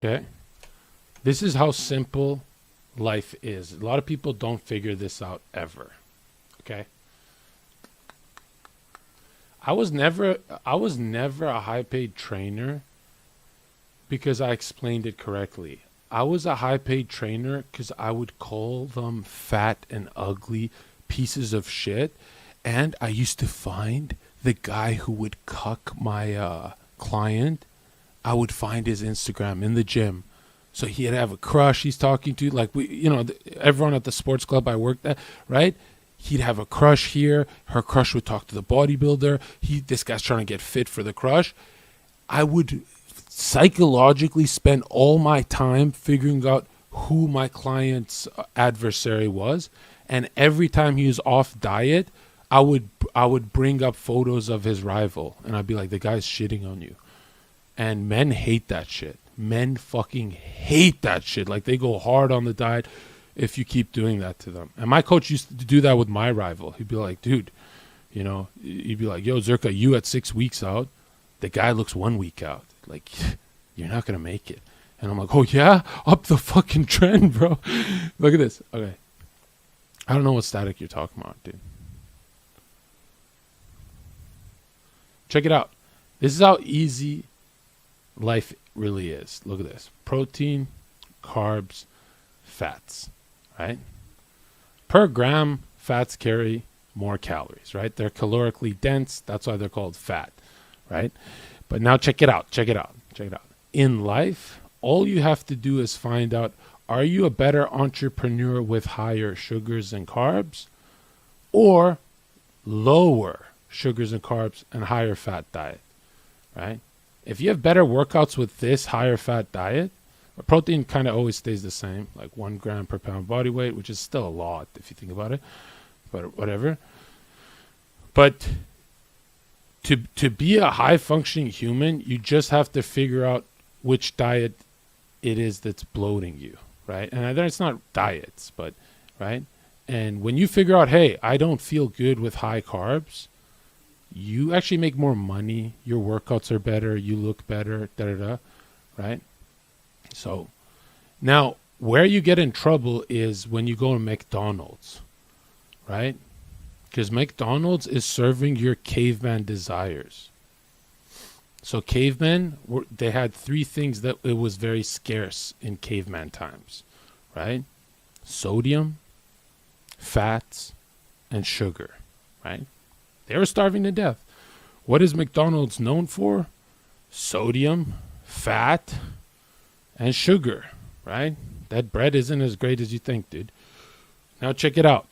Okay? This is how simple life is. A lot of people don't figure this out ever. Okay? I was never a high-paid trainer because I explained it correctly. I was a high-paid trainer because I would call them fat and ugly pieces of shit, and I used to find the guy who would cuck my client. I would find his Instagram in the gym. So he'd have a crush he's talking to, like everyone at the sports club I worked at, right? He'd have a crush here. Her crush would talk to the bodybuilder. This guy's trying to get fit for the crush. I would psychologically spend all my time figuring out who my client's adversary was, and every time he was off diet, I would bring up photos of his rival, and I'd be like, the guy's shitting on you. And men hate that shit. Men fucking hate that shit. Like, they go hard on the diet if you keep doing that to them. And my coach used to do that with my rival. He'd be like, dude, he'd be like, yo, Zherka, you at 6 weeks out, the guy looks 1 week out. Like, you're not going to make it. And I'm like, oh, yeah? Up the fucking trend, bro. Look at this. Okay. I don't know what static you're talking about, dude. Check it out. This is how easy life really is. Look at this. Protein, carbs, fats, right? Per gram, fats carry more calories, right? They're calorically dense. That's why they're called fat, right? But now check it out. In life, all you have to do is find out, are you a better entrepreneur with higher sugars and carbs, or lower sugars and carbs and higher fat diet, right? If you have better workouts with this higher fat diet, protein kind of always stays the same, like 1 gram per pound body weight, which is still a lot if you think about it, but whatever. But to be a high functioning human, you just have to figure out which diet it is that's bloating you, right? And it's not diets, but right. And when you figure out, hey, I don't feel good with high carbs, you actually make more money. Your workouts are better. You look better, right? So now where you get in trouble is when you go to McDonald's, right? Because McDonald's is serving your caveman desires. So cavemen, they had 3 things that it was very scarce in caveman times, right? Sodium, fats, and sugar, right? They were starving to death. What is McDonald's known for? Sodium, fat, and sugar, right? That bread isn't as great as you think, dude. Now check it out.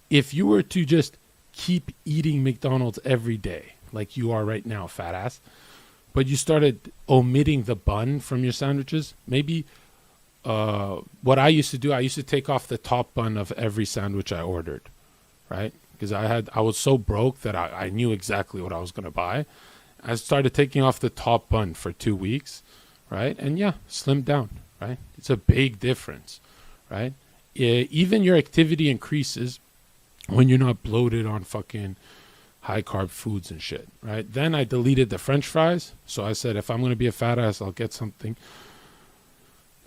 If you were to just keep eating McDonald's every day, like you are right now, fat ass, but you started omitting the bun from your sandwiches, maybe what I used to do, I used to take off the top bun of every sandwich I ordered, right? Because I was so broke that I knew exactly what I was going to buy. I started taking off the top bun for 2 weeks, right? And yeah, slimmed down, right? It's a big difference, right? Even your activity increases when you're not bloated on fucking high carb foods and shit, right? Then I deleted the French fries. So I said, if I'm going to be a fat ass, I'll get something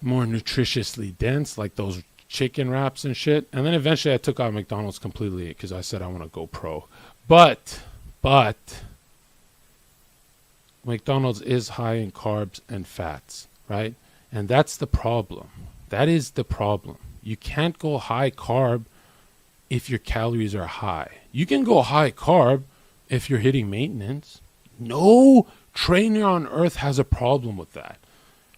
more nutritiously dense, like those chicken wraps and shit. And then eventually I took out McDonald's completely because I said I want to go pro. But McDonald's is high in carbs and fats, right? And that's the problem. That is the problem. You can't go high carb if your calories are high. You can go high carb if you're hitting maintenance. No trainer on earth has a problem with that,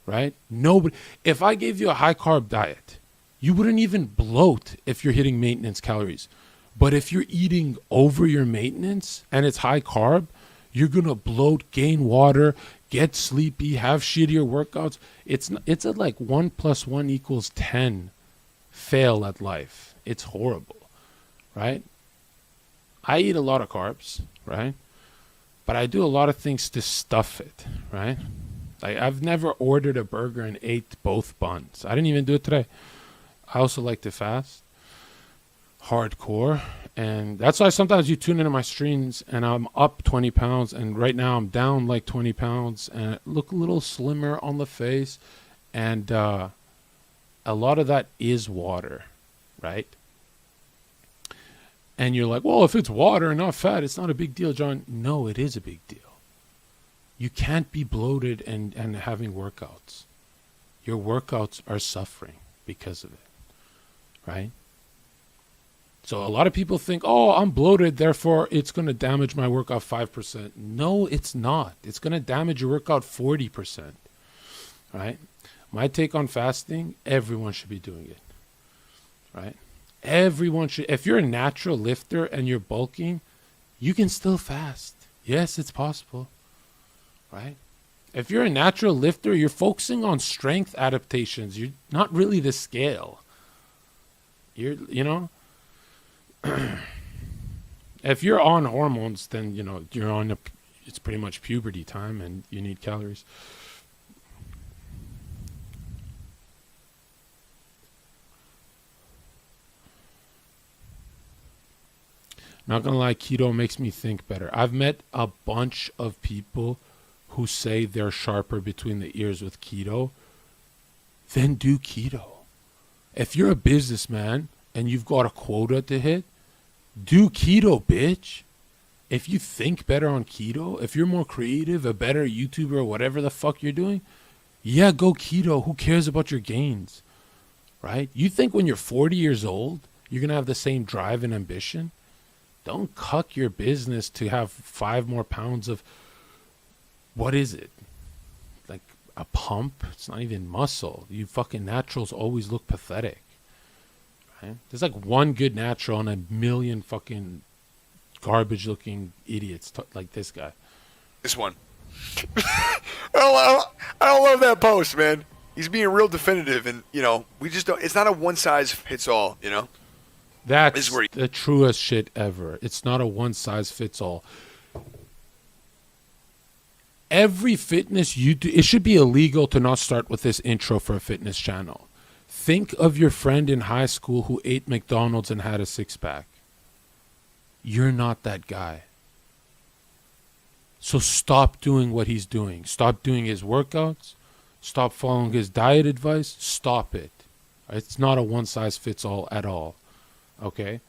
right? Nobody. If I gave you a high carb diet, you wouldn't even bloat if you're hitting maintenance calories. But if you're eating over your maintenance and it's high carb, you're going to bloat, gain water, get sleepy, have shittier workouts. It's a like 1 + 1 = 10 fail at life. It's horrible, right? I eat a lot of carbs, right? But I do a lot of things to stuff it, right? I've never ordered a burger and ate both buns. I didn't even do it today. I also like to fast hardcore, And that's why sometimes you tune into my streams and I'm up 20 pounds. And right now I'm down like 20 pounds and I look a little slimmer on the face. And a lot of that is water, right? And you're like, well, if it's water and not fat, it's not a big deal, John. No, it is a big deal. You can't be bloated and having workouts. Your workouts are suffering because of it, right? So a lot of people think, oh, I'm bloated, therefore it's going to damage my workout 5%. No, it's not. It's going to damage your workout 40%, right? My take on fasting, everyone should be doing it, right? Everyone should. If you're a natural lifter and you're bulking, you can still fast. Yes, it's possible, right? If you're a natural lifter, you're focusing on strength adaptations. You're not really the scale. You know, if you're on hormones, then, you know, it's pretty much puberty time and you need calories. Not gonna lie, keto makes me think better. I've met a bunch of people who say they're sharper between the ears with keto. Then do keto. If you're a businessman and you've got a quota to hit, do keto, bitch. If you think better on keto, if you're more creative, a better YouTuber, whatever the fuck you're doing, yeah, go keto. Who cares about your gains, right? You think when you're 40 years old, you're gonna have the same drive and ambition? Don't cuck your business to have 5 more pounds of, what is it? Like a pump? It's not even muscle. You fucking naturals always look pathetic. Right? There's like one good natural and a million fucking garbage looking idiots like this guy. This one. I don't love that post, man. He's being real definitive, and, you know, we just don't, it's not a one size fits all, you know? That's the truest shit ever. It's not a one size fits all. Every fitness you do, it should be illegal to not start with this intro for a fitness channel. Think of your friend in high school who ate McDonald's and had a 6-pack. You're not that guy. So stop doing what he's doing. Stop doing his workouts. Stop following his diet advice. Stop it. It's not a one size fits all at all. Okay?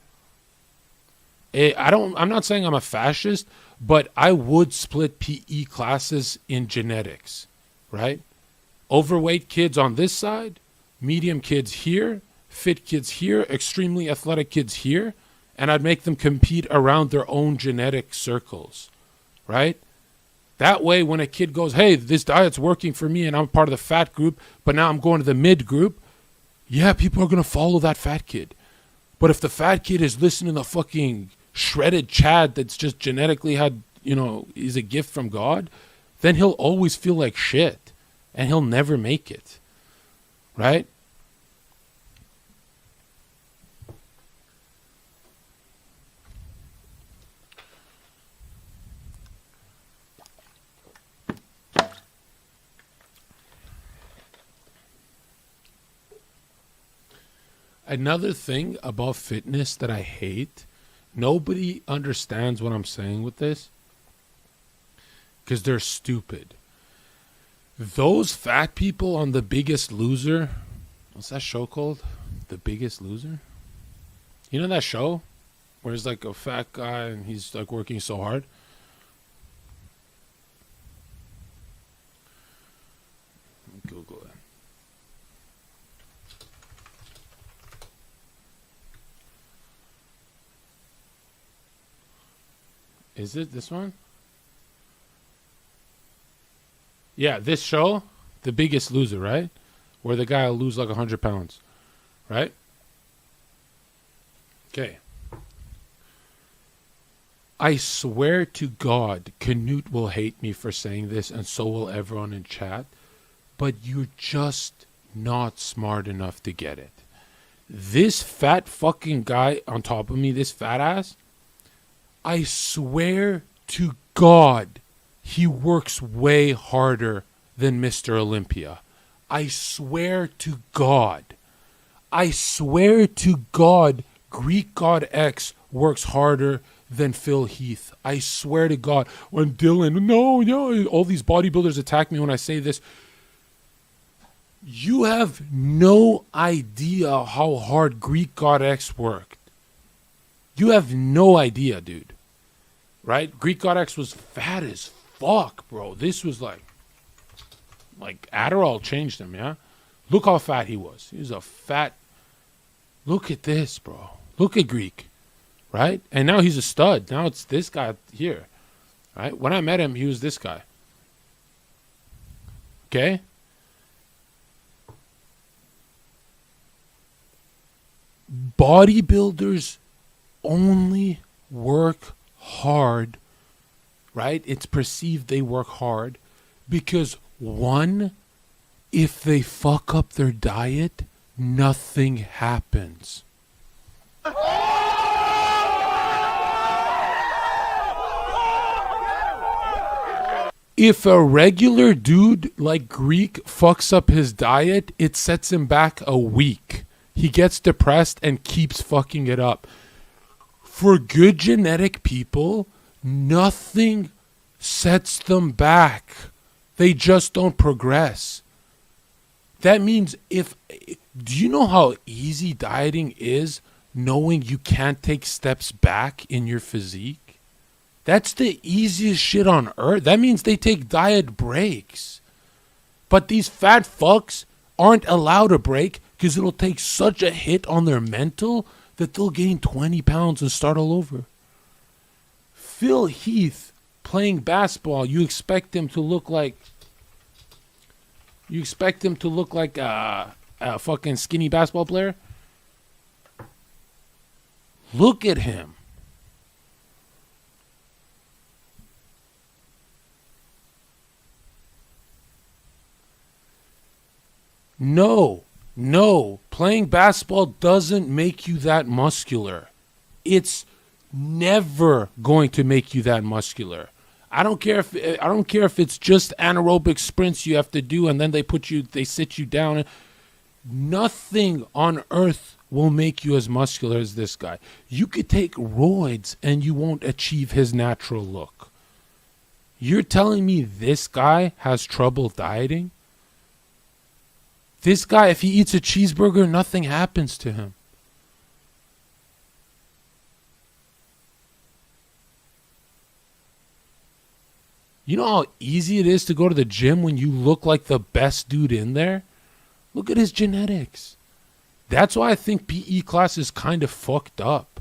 I'm not saying I'm a fascist, but I would split PE classes in genetics, right? Overweight kids on this side, medium kids here, fit kids here, extremely athletic kids here, and I'd make them compete around their own genetic circles, right? That way, when a kid goes, hey, this diet's working for me and I'm part of the fat group, but now I'm going to the mid group, yeah, people are going to follow that fat kid. But if the fat kid is listening to the fucking shredded Chad that's just genetically had, you know, is a gift from God, then he'll always feel like shit and he'll never make it, right? Another thing about fitness that I hate, nobody understands what I'm saying with this because they're stupid. Those fat people on The Biggest Loser, what's that show called? The Biggest Loser? You know that show where it's like a fat guy and he's like working so hard? Google it. Is it this one? Yeah, this show, The Biggest Loser, right? Where the guy will lose like 100 pounds, right? Okay. I swear to God, Canute will hate me for saying this, and so will everyone in chat, but you're just not smart enough to get it. This fat fucking guy on top of me, this fat ass, I swear to God, he works way harder than Mr. Olympia. I swear to God. I swear to God, Greek God X works harder than Phil Heath. I swear to God. When Dylan, no, all these bodybuilders attack me when I say this. You have no idea how hard Greek God X worked. You have no idea, dude. Right? Greek God X was fat as fuck, bro. This was like Adderall changed him, yeah? Look how fat he was. He was a fat... Look at this, bro. Look at Greek. Right? And now he's a stud. Now it's this guy here. Right? When I met him, he was this guy. Okay? Bodybuilders only work hard, right? It's perceived they work hard because, one, if they fuck up their diet, nothing happens. If a regular dude like Greek fucks up his diet, it sets him back a week. He gets depressed and keeps fucking it up. For good genetic people, nothing sets them back. They just don't progress. That means do you know how easy dieting is, knowing you can't take steps back in your physique? That's the easiest shit on earth. That means they take diet breaks. But these fat fucks aren't allowed a break because it'll take such a hit on their mental that they'll gain 20 pounds and start all over. Phil Heath playing basketball, you expect him to look like a fucking skinny basketball player? Look at him. No, playing basketball doesn't make you that muscular. It's never going to make you that muscular. I don't care if it's just anaerobic sprints you have to do and then they sit you down. Nothing on earth will make you as muscular as this guy. You could take roids and you won't achieve his natural look. You're telling me this guy has trouble dieting? This guy, if he eats a cheeseburger, nothing happens to him. You know how easy it is to go to the gym when you look like the best dude in there? Look at his genetics. That's why I think PE class is kind of fucked up,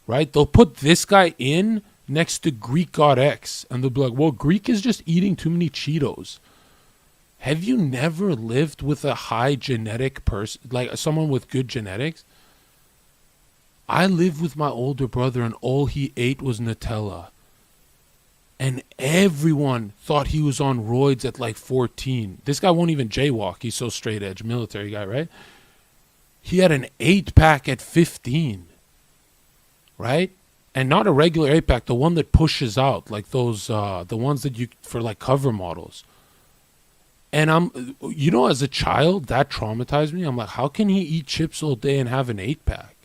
right? They'll put this guy in next to Greek God X, and they'll be like, well, Greek is just eating too many Cheetos. Have you never lived with a high genetic person, like someone with good genetics? I lived with my older brother and all he ate was Nutella. And everyone thought he was on roids at like 14. This guy won't even jaywalk. He's so straight edge, military guy, right? He had an 8-pack at 15, right? And not a regular 8-pack, the one that pushes out, like those, the ones that you, for like cover models. And as a child, that traumatized me. I'm like, how can he eat chips all day and have an 8-pack?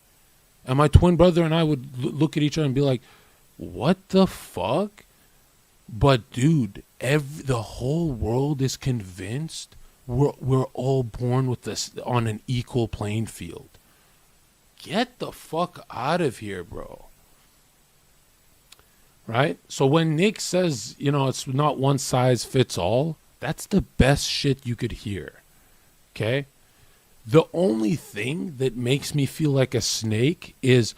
And my twin brother and I would look at each other and be like, what the fuck? But dude, the whole world is convinced we're all born with this on an equal playing field. Get the fuck out of here, bro. Right? So when Nick says, it's not one size fits all, that's the best shit you could hear. Okay? The only thing that makes me feel like a snake is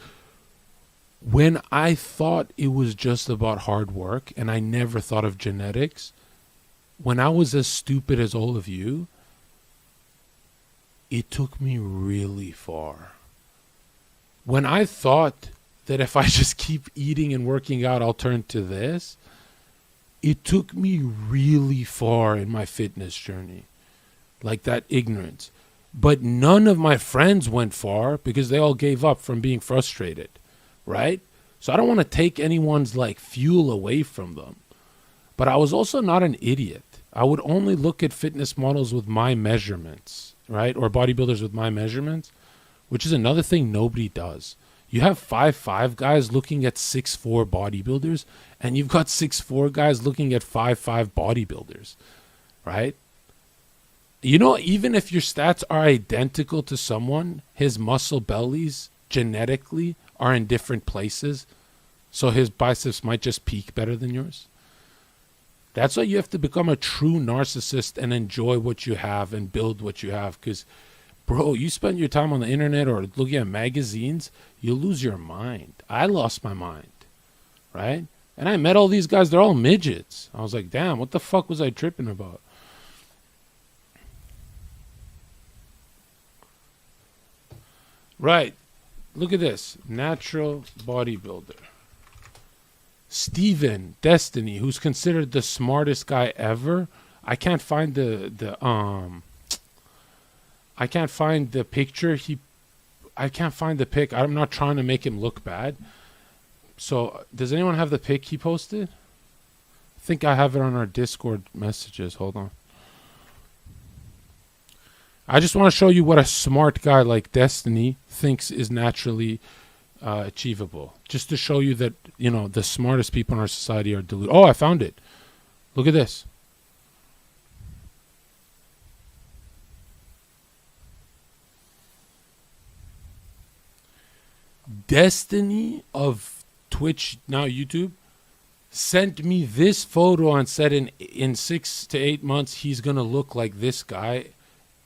when I thought it was just about hard work and I never thought of genetics, when I was as stupid as all of you, it took me really far. When I thought that if I just keep eating and working out, I'll turn to this, it took me really far in my fitness journey. Like that ignorance. But none of my friends went far because they all gave up from being frustrated. Right? So I don't want to take anyone's like fuel away from them. But I was also not an idiot. I would only look at fitness models with my measurements, right? Or bodybuilders with my measurements, which is another thing nobody does. You have 5'5" guys looking at 6'4" bodybuilders, and you've got 6'4" guys looking at 5'5" bodybuilders, right? You know, even if your stats are identical to someone, his muscle bellies genetically are in different places, so his biceps might just peak better than yours. That's why you have to become a true narcissist and enjoy what you have and build what you have. Because, bro, you spend your time on the internet or looking at magazines, you'll lose your mind. I lost my mind, right? And I met all these guys. They're all midgets. I was like, damn, what the fuck was I tripping about? Right. Look at this. Natural bodybuilder. Steven Destiny, who's considered the smartest guy ever. I can't find I can't find the picture. I can't find the pic. I'm not trying to make him look bad. So, does anyone have the pic he posted? I think I have it on our Discord messages. Hold on. I just want to show you what a smart guy like Destiny thinks is naturally achievable. Just to show you that, you know, the smartest people in our society are deluded. Oh, I found it. Look at this. Destiny of Twitch, now YouTube, sent me this photo and said in 6 to 8 months he's going to look like this guy.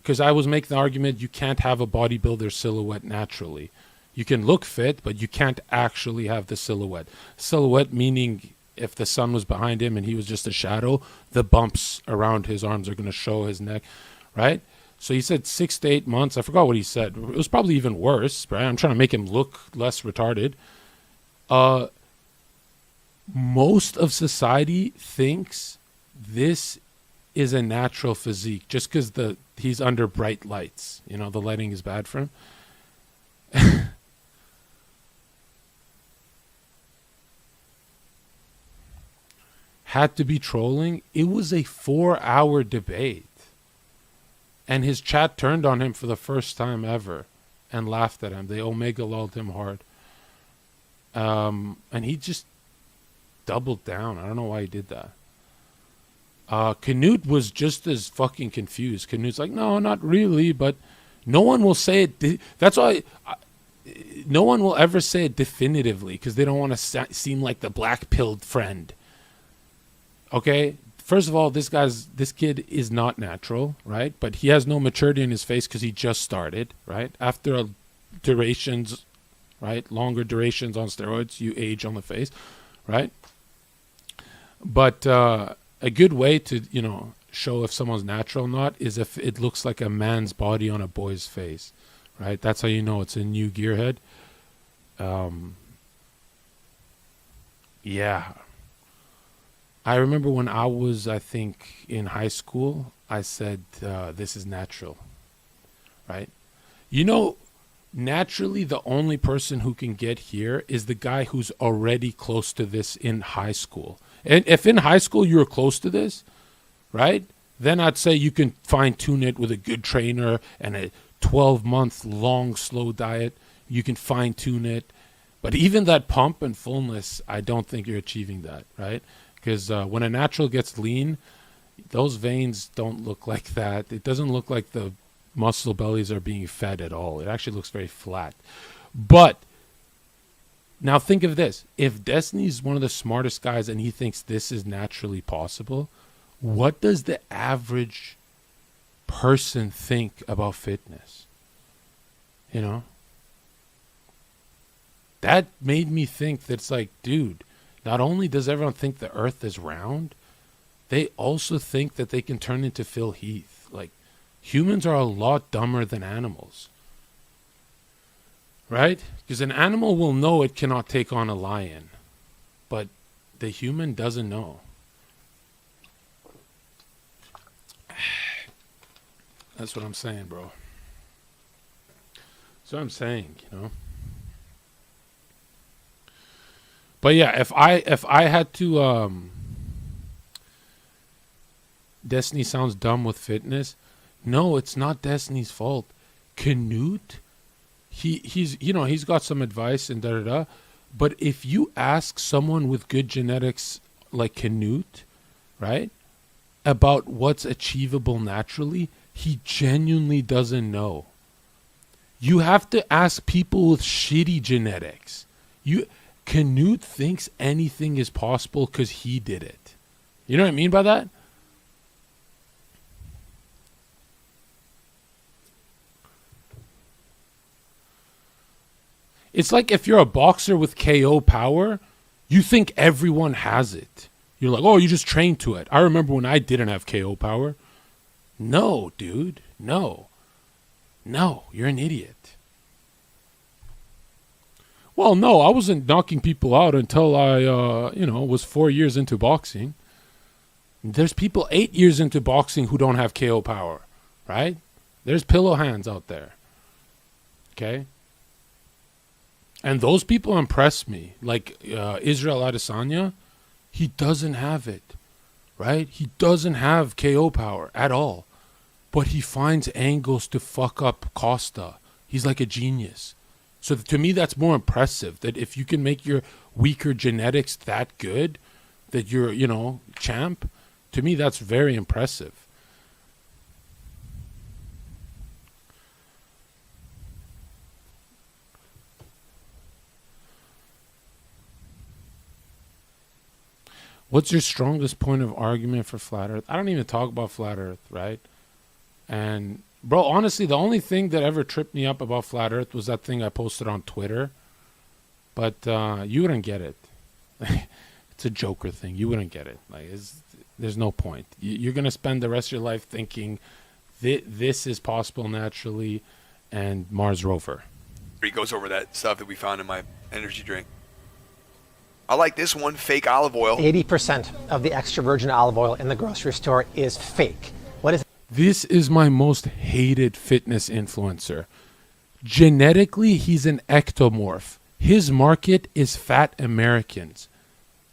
Because I was making the argument you can't have a bodybuilder silhouette naturally. You can look fit, but you can't actually have the silhouette. Silhouette meaning if the sun was behind him and he was just a shadow, the bumps around his arms are going to show his neck, right? So he said 6 to 8 months. I forgot what he said. It was probably even worse, right? I'm trying to make him look less retarded. Most of society thinks this is a natural physique just because he's under bright lights. You know, the lighting is bad for him. Had to be trolling. It was a 4-hour debate. And his chat turned on him for the first time ever and laughed at him. They Omega lulled him hard. And he just doubled down. I don't know why he did that. Canute was just as fucking confused. Canute's like, no, not really, but no one will say it. That's why no one will ever say it definitively because they don't want to seem like the black-pilled friend. Okay? First of all, this kid is not natural, right? But he has no maturity in his face because he just started, right? After durations, right? Longer durations on steroids, you age on the face, right? But a good way to, you know, show if someone's natural or not is if it looks like a man's body on a boy's face, right? That's how you know it's a new gearhead. Yeah. I remember when I was, I think, in high school, I said, this is natural, right? You know, naturally, the only person who can get here is the guy who's already close to this in high school. And if in high school you were close to this, right, then I'd say you can fine-tune it with a good trainer and a 12-month long, slow diet. You can fine-tune it. But even that pump and fullness, I don't think you're achieving that, right? Because when a natural gets lean, those veins don't look like that. It doesn't look like the muscle bellies are being fed at all. It actually looks very flat. But now think of this. If Destiny's one of the smartest guys and he thinks this is naturally possible, what does the average person think about fitness? You know? That made me think that it's like, dude, not only does everyone think the earth is round, they also think that they can turn into Phil Heath. Like, humans are a lot dumber than animals. Right? Because an animal will know it cannot take on a lion. But the human doesn't know. That's what I'm saying, bro. That's what I'm saying, you know? But yeah, if I had to, Destiny sounds dumb with fitness. No, it's not Destiny's fault. Canute, he's got some advice and da da da. But if you ask someone with good genetics like Canute, right, about what's achievable naturally, he genuinely doesn't know. You have to ask people with shitty genetics. Canute thinks anything is possible because he did it. You know what I mean by that? It's like if you're a boxer with KO power, you think everyone has it. You're like, oh, you just trained to it. I remember when I didn't have KO power. No, dude. No. No, you're an idiot. Well, no, I wasn't knocking people out until I, was 4 years into boxing. There's people 8 years into boxing who don't have KO power, right? There's pillow hands out there. Okay? And those people impress me. Like Israel Adesanya, he doesn't have it, right? He doesn't have KO power at all. But he finds angles to fuck up Costa. He's like a genius. So to me, that's more impressive. That if you can make your weaker genetics that good, that you're, champ, to me, that's very impressive. What's your strongest point of argument for flat Earth? I don't even talk about flat Earth, right? And, bro, honestly, the only thing that ever tripped me up about flat Earth was that thing I posted on Twitter. But you wouldn't get it. It's a Joker thing. You wouldn't get it. There's no point. You're going to spend the rest of your life thinking this is possible naturally and Mars rover. He goes over that stuff that we found in my energy drink. I like this one, fake olive oil. 80% of the extra virgin olive oil in the grocery store is fake. What is This is my most hated fitness influencer. Genetically, he's an ectomorph. His market is fat Americans.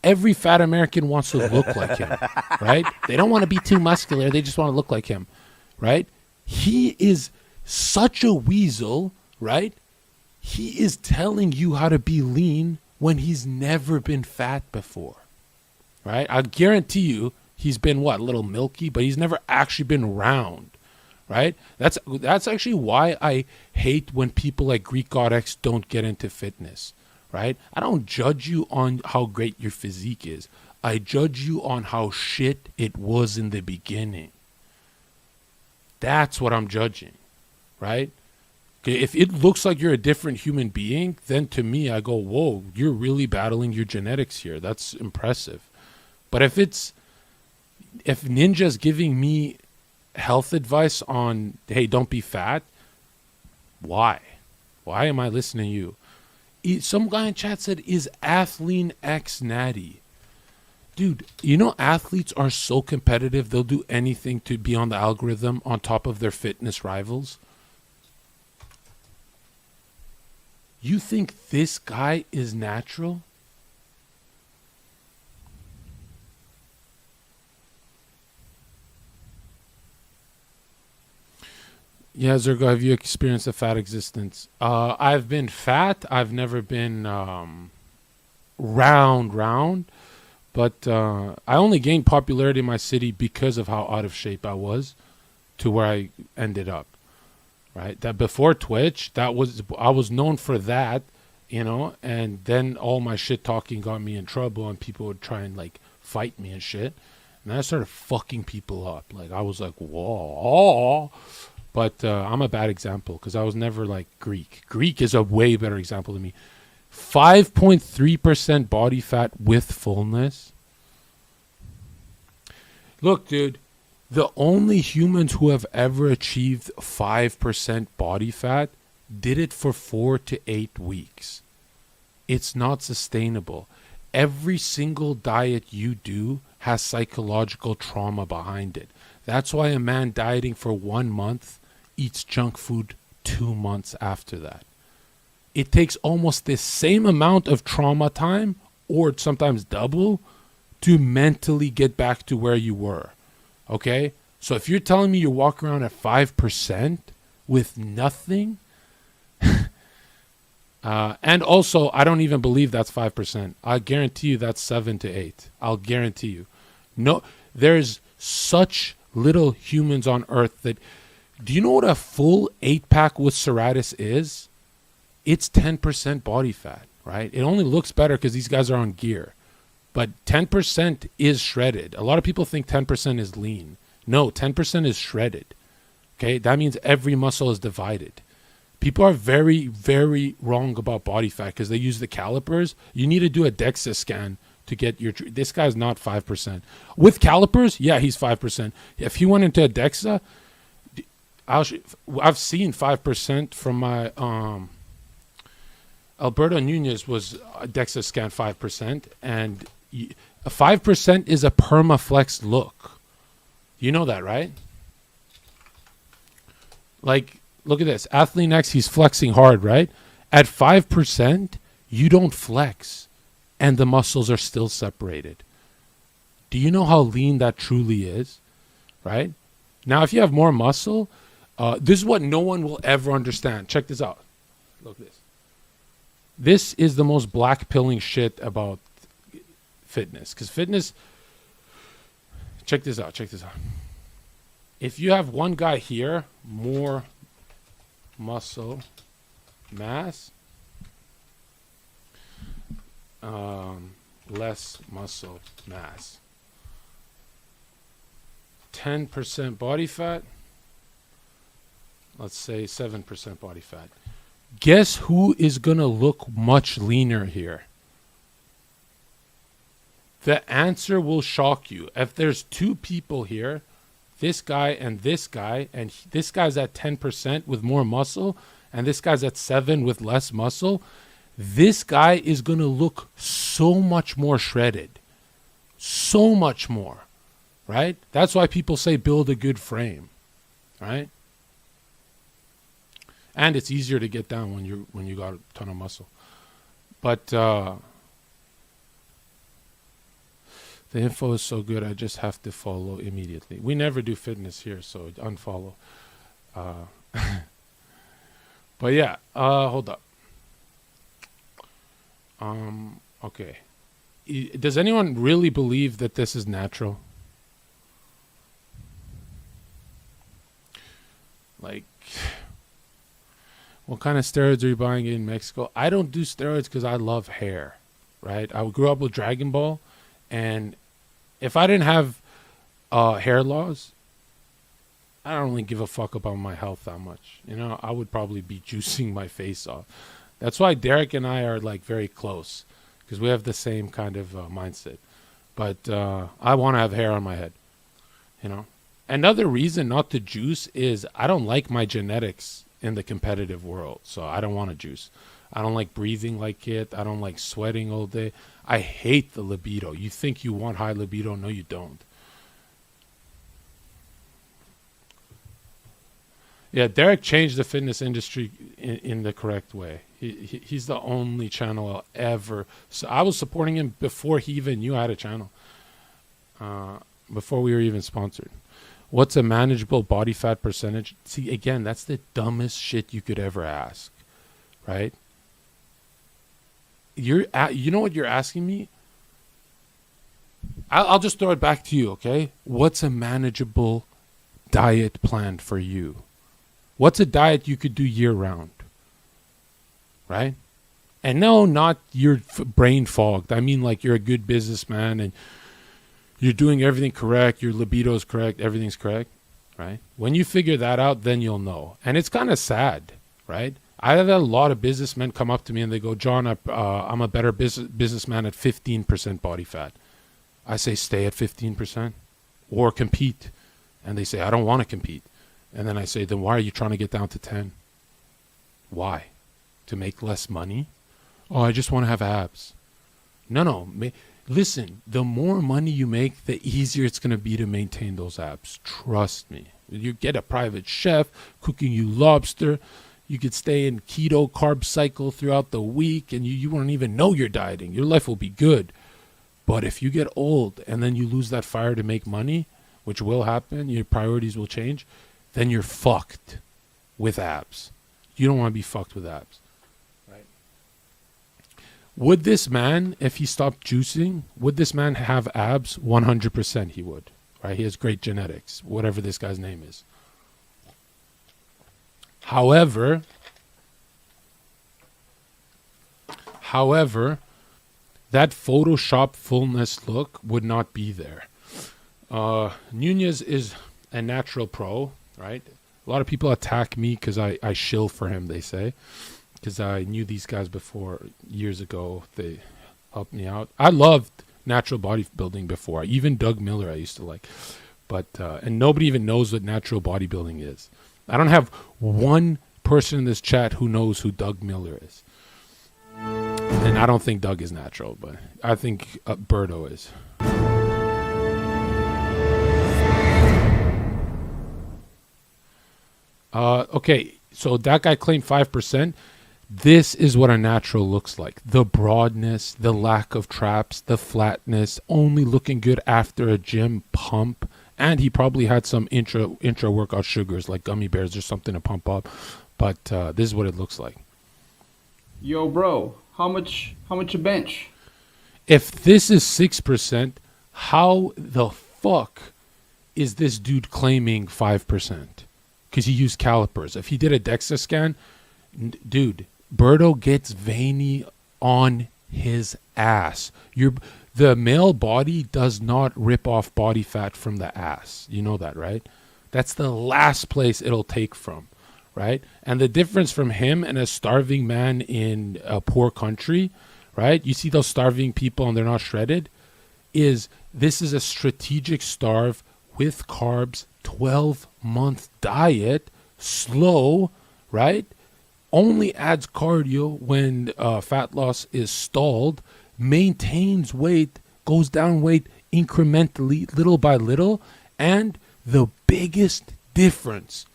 Every fat American wants to look like him, right? They don't want to be too muscular. They just want to look like him, right? He is such a weasel, right? He is telling you how to be lean when he's never been fat before, right? I guarantee you he's been, a little milky, but he's never actually been round, right? That's actually why I hate when people like Greek God X don't get into fitness, right? I don't judge you on how great your physique is. I judge you on how shit it was in the beginning. That's what I'm judging, right? If it looks like you're a different human being, then to me, I go, whoa, you're really battling your genetics here. That's impressive. But if Ninja's giving me health advice on, hey, don't be fat, why? Why am I listening to you? Some guy in chat said, is Athlean X natty? Dude, athletes are so competitive, they'll do anything to be on the algorithm on top of their fitness rivals. You think this guy is natural? Yeah, Zherka, have you experienced a fat existence? I've been fat. I've never been round. But I only gained popularity in my city because of how out of shape I was to where I ended up. Right? That before Twitch, I was known for that, and then all my shit talking got me in trouble and people would try and fight me and shit. And then I started fucking people up. I was like, whoa. But I'm a bad example because I was never like Greek. Greek is a way better example than me. 5.3% body fat with fullness. Look, dude, the only humans who have ever achieved 5% body fat did it for 4 to 8 weeks. It's not sustainable. Every single diet you do has psychological trauma behind it. That's why a man dieting for 1 month eats junk food 2 months after that. It takes almost the same amount of trauma time, or sometimes double, to mentally get back to where you were. Okay? So if you're telling me you're walking around at 5% with nothing, And also, I don't even believe that's 5%. I guarantee you that's 7 to 8. I'll guarantee you. No, there's such little humans on Earth that. Do you know what a full 8-pack with Serratus is? It's 10% body fat, right? It only looks better because these guys are on gear. But 10% is shredded. A lot of people think 10% is lean. No, 10% is shredded. Okay, that means every muscle is divided. People are very, very wrong about body fat because they use the calipers. You need to do a DEXA scan to get your... This guy's not 5%. With calipers, yeah, he's 5%. If he went into a DEXA... I've seen 5% from my Alberto Nunez was a DEXA scan 5%, and 5% is a permaflex look. You know that, right? Like, look at this. Athlete X, he's flexing hard, right? At 5%, you don't flex, and the muscles are still separated. Do you know how lean that truly is, right? Now, if you have more muscle... this is what no one will ever understand. Check this out. Look at this. This is the most black-pilling shit about fitness. Because fitness... Check this out. Check this out. If you have one guy here, more muscle mass, less muscle mass. 10% body fat. Let's say 7% body fat. Guess who is going to look much leaner here? The answer will shock you. If there's two people here, this guy, and this guy's at 10% with more muscle, and this guy's at 7 with less muscle, this guy is going to look so much more shredded. So much more. Right? That's why people say build a good frame. Right? And it's easier to get down when you got a ton of muscle. But the info is so good, I just have to follow immediately. We never do fitness here, so unfollow. But yeah, hold up. Okay. Does anyone really believe that this is natural? Like... What kind of steroids are you buying in Mexico? I don't do steroids because I love hair, right? I grew up with Dragon Ball, and if I didn't have hair loss, I don't really give a fuck about my health that much. You know, I would probably be juicing my face off. That's why Derek and I are like very close because we have the same kind of mindset. But I want to have hair on my head, you know. Another reason not to juice is I don't like my genetics in the competitive world, so I don't want to juice. I don't like breathing like it. I don't like sweating all day. I hate the libido. You think you want high libido? No, you don't. Yeah, Derek changed the fitness industry in the correct way. He's the only channel I'll ever... So I was supporting him before he even knew I had a channel. Before we were even sponsored. What's a manageable body fat percentage? See, again, that's the dumbest shit you could ever ask, right? You know what you're asking me? I'll just throw it back to you, okay? What's a manageable diet plan for you? What's a diet you could do year-round, right? And no, not you're brain fogged. I mean, like you're a good businessman and you're doing everything correct, your libido is correct, everything's correct, right? When you figure that out, then you'll know. And it's kind of sad, right? I have a lot of businessmen come up to me and they go, John, I'm a better businessman at 15% body fat. I say, stay at 15% or compete. And they say, I don't want to compete. And then I say, then why are you trying to get down to 10? Why? To make less money? Oh, I just want to have abs. No. Listen, the more money you make, the easier it's going to be to maintain those abs. Trust me. You get a private chef cooking you lobster. You could stay in keto carb cycle throughout the week and you won't even know you're dieting. Your life will be good. But if you get old and then you lose that fire to make money, which will happen, your priorities will change, then you're fucked with abs. You don't want to be fucked with abs. Right? Would this man, if he stopped juicing, would this man have abs? 100% he would. Right? He has great genetics, whatever this guy's name is. However, that Photoshop fullness look would not be there. Nunez is a natural pro, right? A lot of people attack me because I shill for him, they say. Because I knew these guys before, years ago. They helped me out. I loved natural bodybuilding before. Even Doug Miller I used to like. But and nobody even knows what natural bodybuilding is. I don't have one person in this chat who knows who Doug Miller is. And I don't think Doug is natural, but I think Berto is. Okay, so that guy claimed 5%. This is what a natural looks like. The broadness, the lack of traps, the flatness, only looking good after a gym pump. And he probably had some intra workout sugars like gummy bears or something to pump up. But this is what it looks like. Yo, bro, how much a bench? If this is 6%, how the fuck is this dude claiming 5%? Because he used calipers. If he did a DEXA scan, dude, Berto gets veiny on his ass. The male body does not rip off body fat from the ass. You know that, right? That's the last place it'll take from, right? And the difference from him and a starving man in a poor country, right? You see those starving people and they're not shredded, is this is a strategic starve with carbs, 12-month diet, slow, right? Only adds cardio when fat loss is stalled, maintains weight, goes down weight incrementally, little by little, and the biggest difference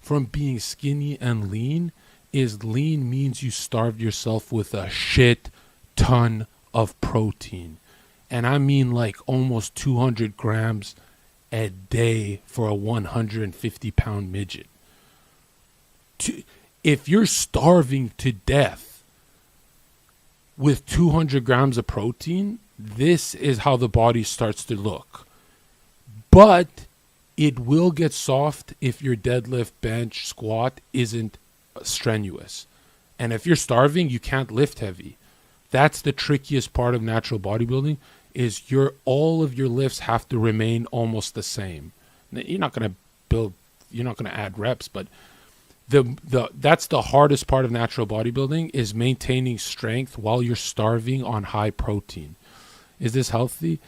from being skinny and lean is lean means you starved yourself with a shit ton of protein. And I mean like almost 200 grams a day for a 150-pound midget. If you're starving to death with 200 grams of protein, this is how the body starts to look. But it will get soft if your deadlift, bench, squat isn't strenuous. And if you're starving, you can't lift heavy. That's the trickiest part of natural bodybuilding, is all of your lifts have to remain almost the same. You're not going to add reps, but that's the hardest part of natural bodybuilding, is maintaining strength while you're starving on high protein. Is this healthy?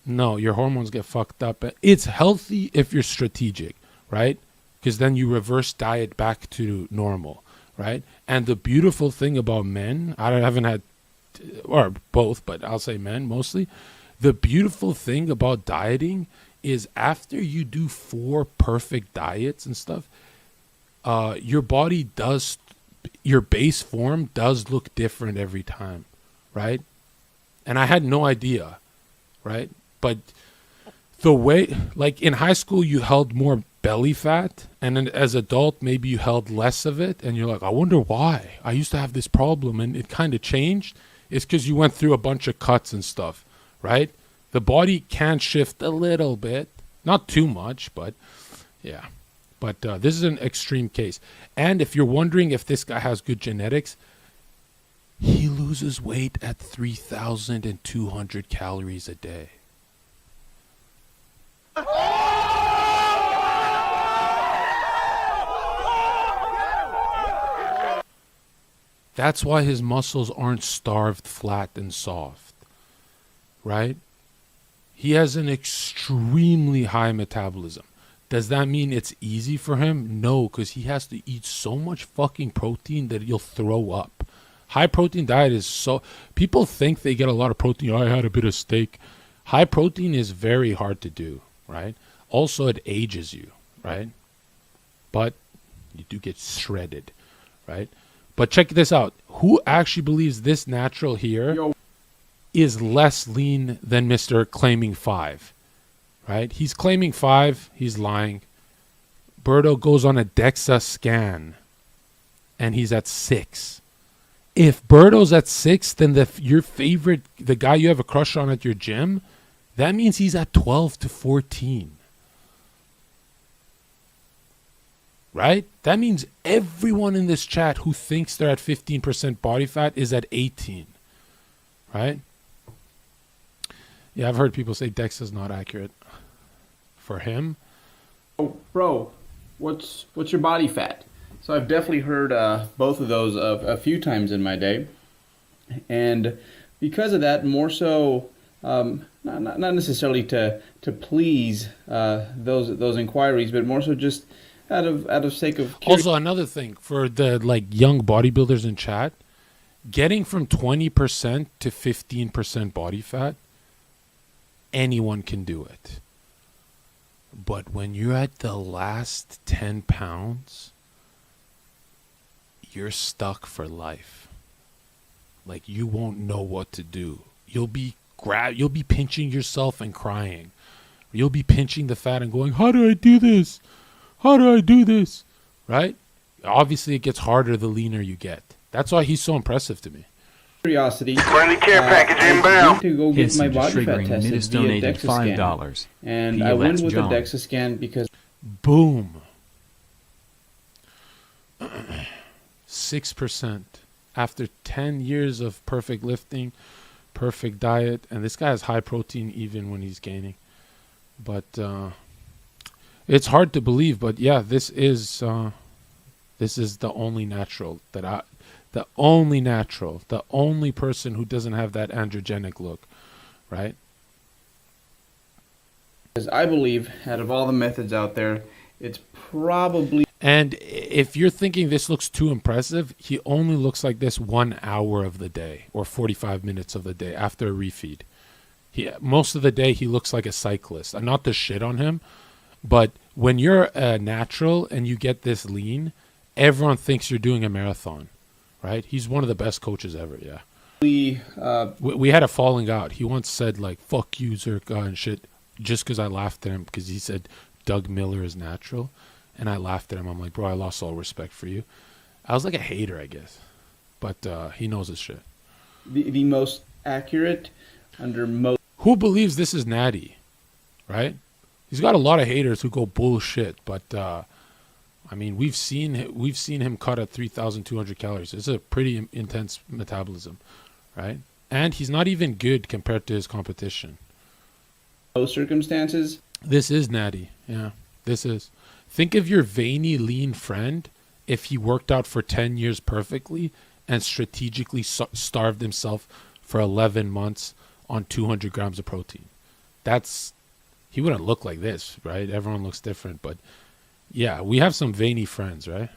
No, your hormones get fucked up. It's healthy if you're strategic, right? Because then you reverse diet back to normal, right? And the beautiful thing about men, I haven't had, or both, but I'll say men mostly. The beautiful thing about dieting is after you do 4 perfect diets and stuff, your body your base form does look different every time, right? And I had no idea, right? But the way, like in high school, you held more belly fat, and then as adult, maybe you held less of it, and you're like, I wonder why. I used to have this problem, and it kind of changed. It's because you went through a bunch of cuts and stuff, right? The body can shift a little bit, not too much, but yeah. But this is an extreme case. And if you're wondering if this guy has good genetics, he loses weight at 3,200 calories a day. That's why his muscles aren't starved, flat, and soft, right? He has an extremely high metabolism. Does that mean it's easy for him? No, because he has to eat so much fucking protein that you'll throw up. High protein diet is so... People think they get a lot of protein. Oh, I had a bit of steak. High protein is very hard to do, right? Also, it ages you, right? But you do get shredded, right? But check this out. Who actually believes this natural here is less lean than Mr. claiming 5, right? He's claiming 5. He's lying. Berto goes on a DEXA scan, and he's at 6. If Birdo's at 6, then your favorite, the guy you have a crush on at your gym, that means he's at 12 to 14. Right? That means everyone in this chat who thinks they're at 15% body fat is at 18. Right? Yeah, I've heard people say Dex is not accurate. For him. Oh, bro, what's your body fat? So I've definitely heard both of those a few times in my day. And because of that, more so, not necessarily to please those inquiries, but more so just out of sake of also another thing for the like young bodybuilders in chat, getting from 20% to 15% body fat, anyone can do it. But when you're at the last 10 pounds, you're stuck for life. Like, you won't know what to do. You'll be pinching yourself and crying. You'll be pinching the fat and going, how do I do this? How do I do this? Right? Obviously, it gets harder the leaner you get. That's why he's so impressive to me. Curiosity. Friendly care package inbound. I went to go get my body fat Triggering tested Nidus via donated DEXA $5. scan. And POS I went with John. the DEXA scan because Boom. 6% after 10 years of perfect lifting, perfect diet, and this guy has high protein even when he's gaining. But it's hard to believe, but yeah, this is the only natural the only person who doesn't have that androgenic look, right? I believe out of all the methods out there, it's probably. And if you're thinking this looks too impressive, he only looks like this 1 hour of the day or 45 minutes of the day after a refeed. Most of the day he looks like a cyclist. And not to shit on him, but when you're a natural and you get this lean, everyone thinks you're doing a marathon, right? He's one of the best coaches ever, yeah. We had a falling out. He once said, like, fuck you, Zherka, and shit, just because I laughed at him because he said Doug Miller is natural. And I laughed at him. I'm like, bro, I lost all respect for you. I was like a hater, I guess. But he knows his shit. The most accurate under most. Who believes this is Natty, right? He's got a lot of haters who go bullshit. But, I mean, we've seen him cut at 3,200 calories. It's a pretty intense metabolism, right? And he's not even good compared to his competition. Most circumstances. This is Natty, yeah. This is. Think of your veiny, lean friend if he worked out for 10 years perfectly and strategically starved himself for 11 months on 200 grams of protein. He wouldn't look like this, right? Everyone looks different, but yeah, we have some veiny friends, right?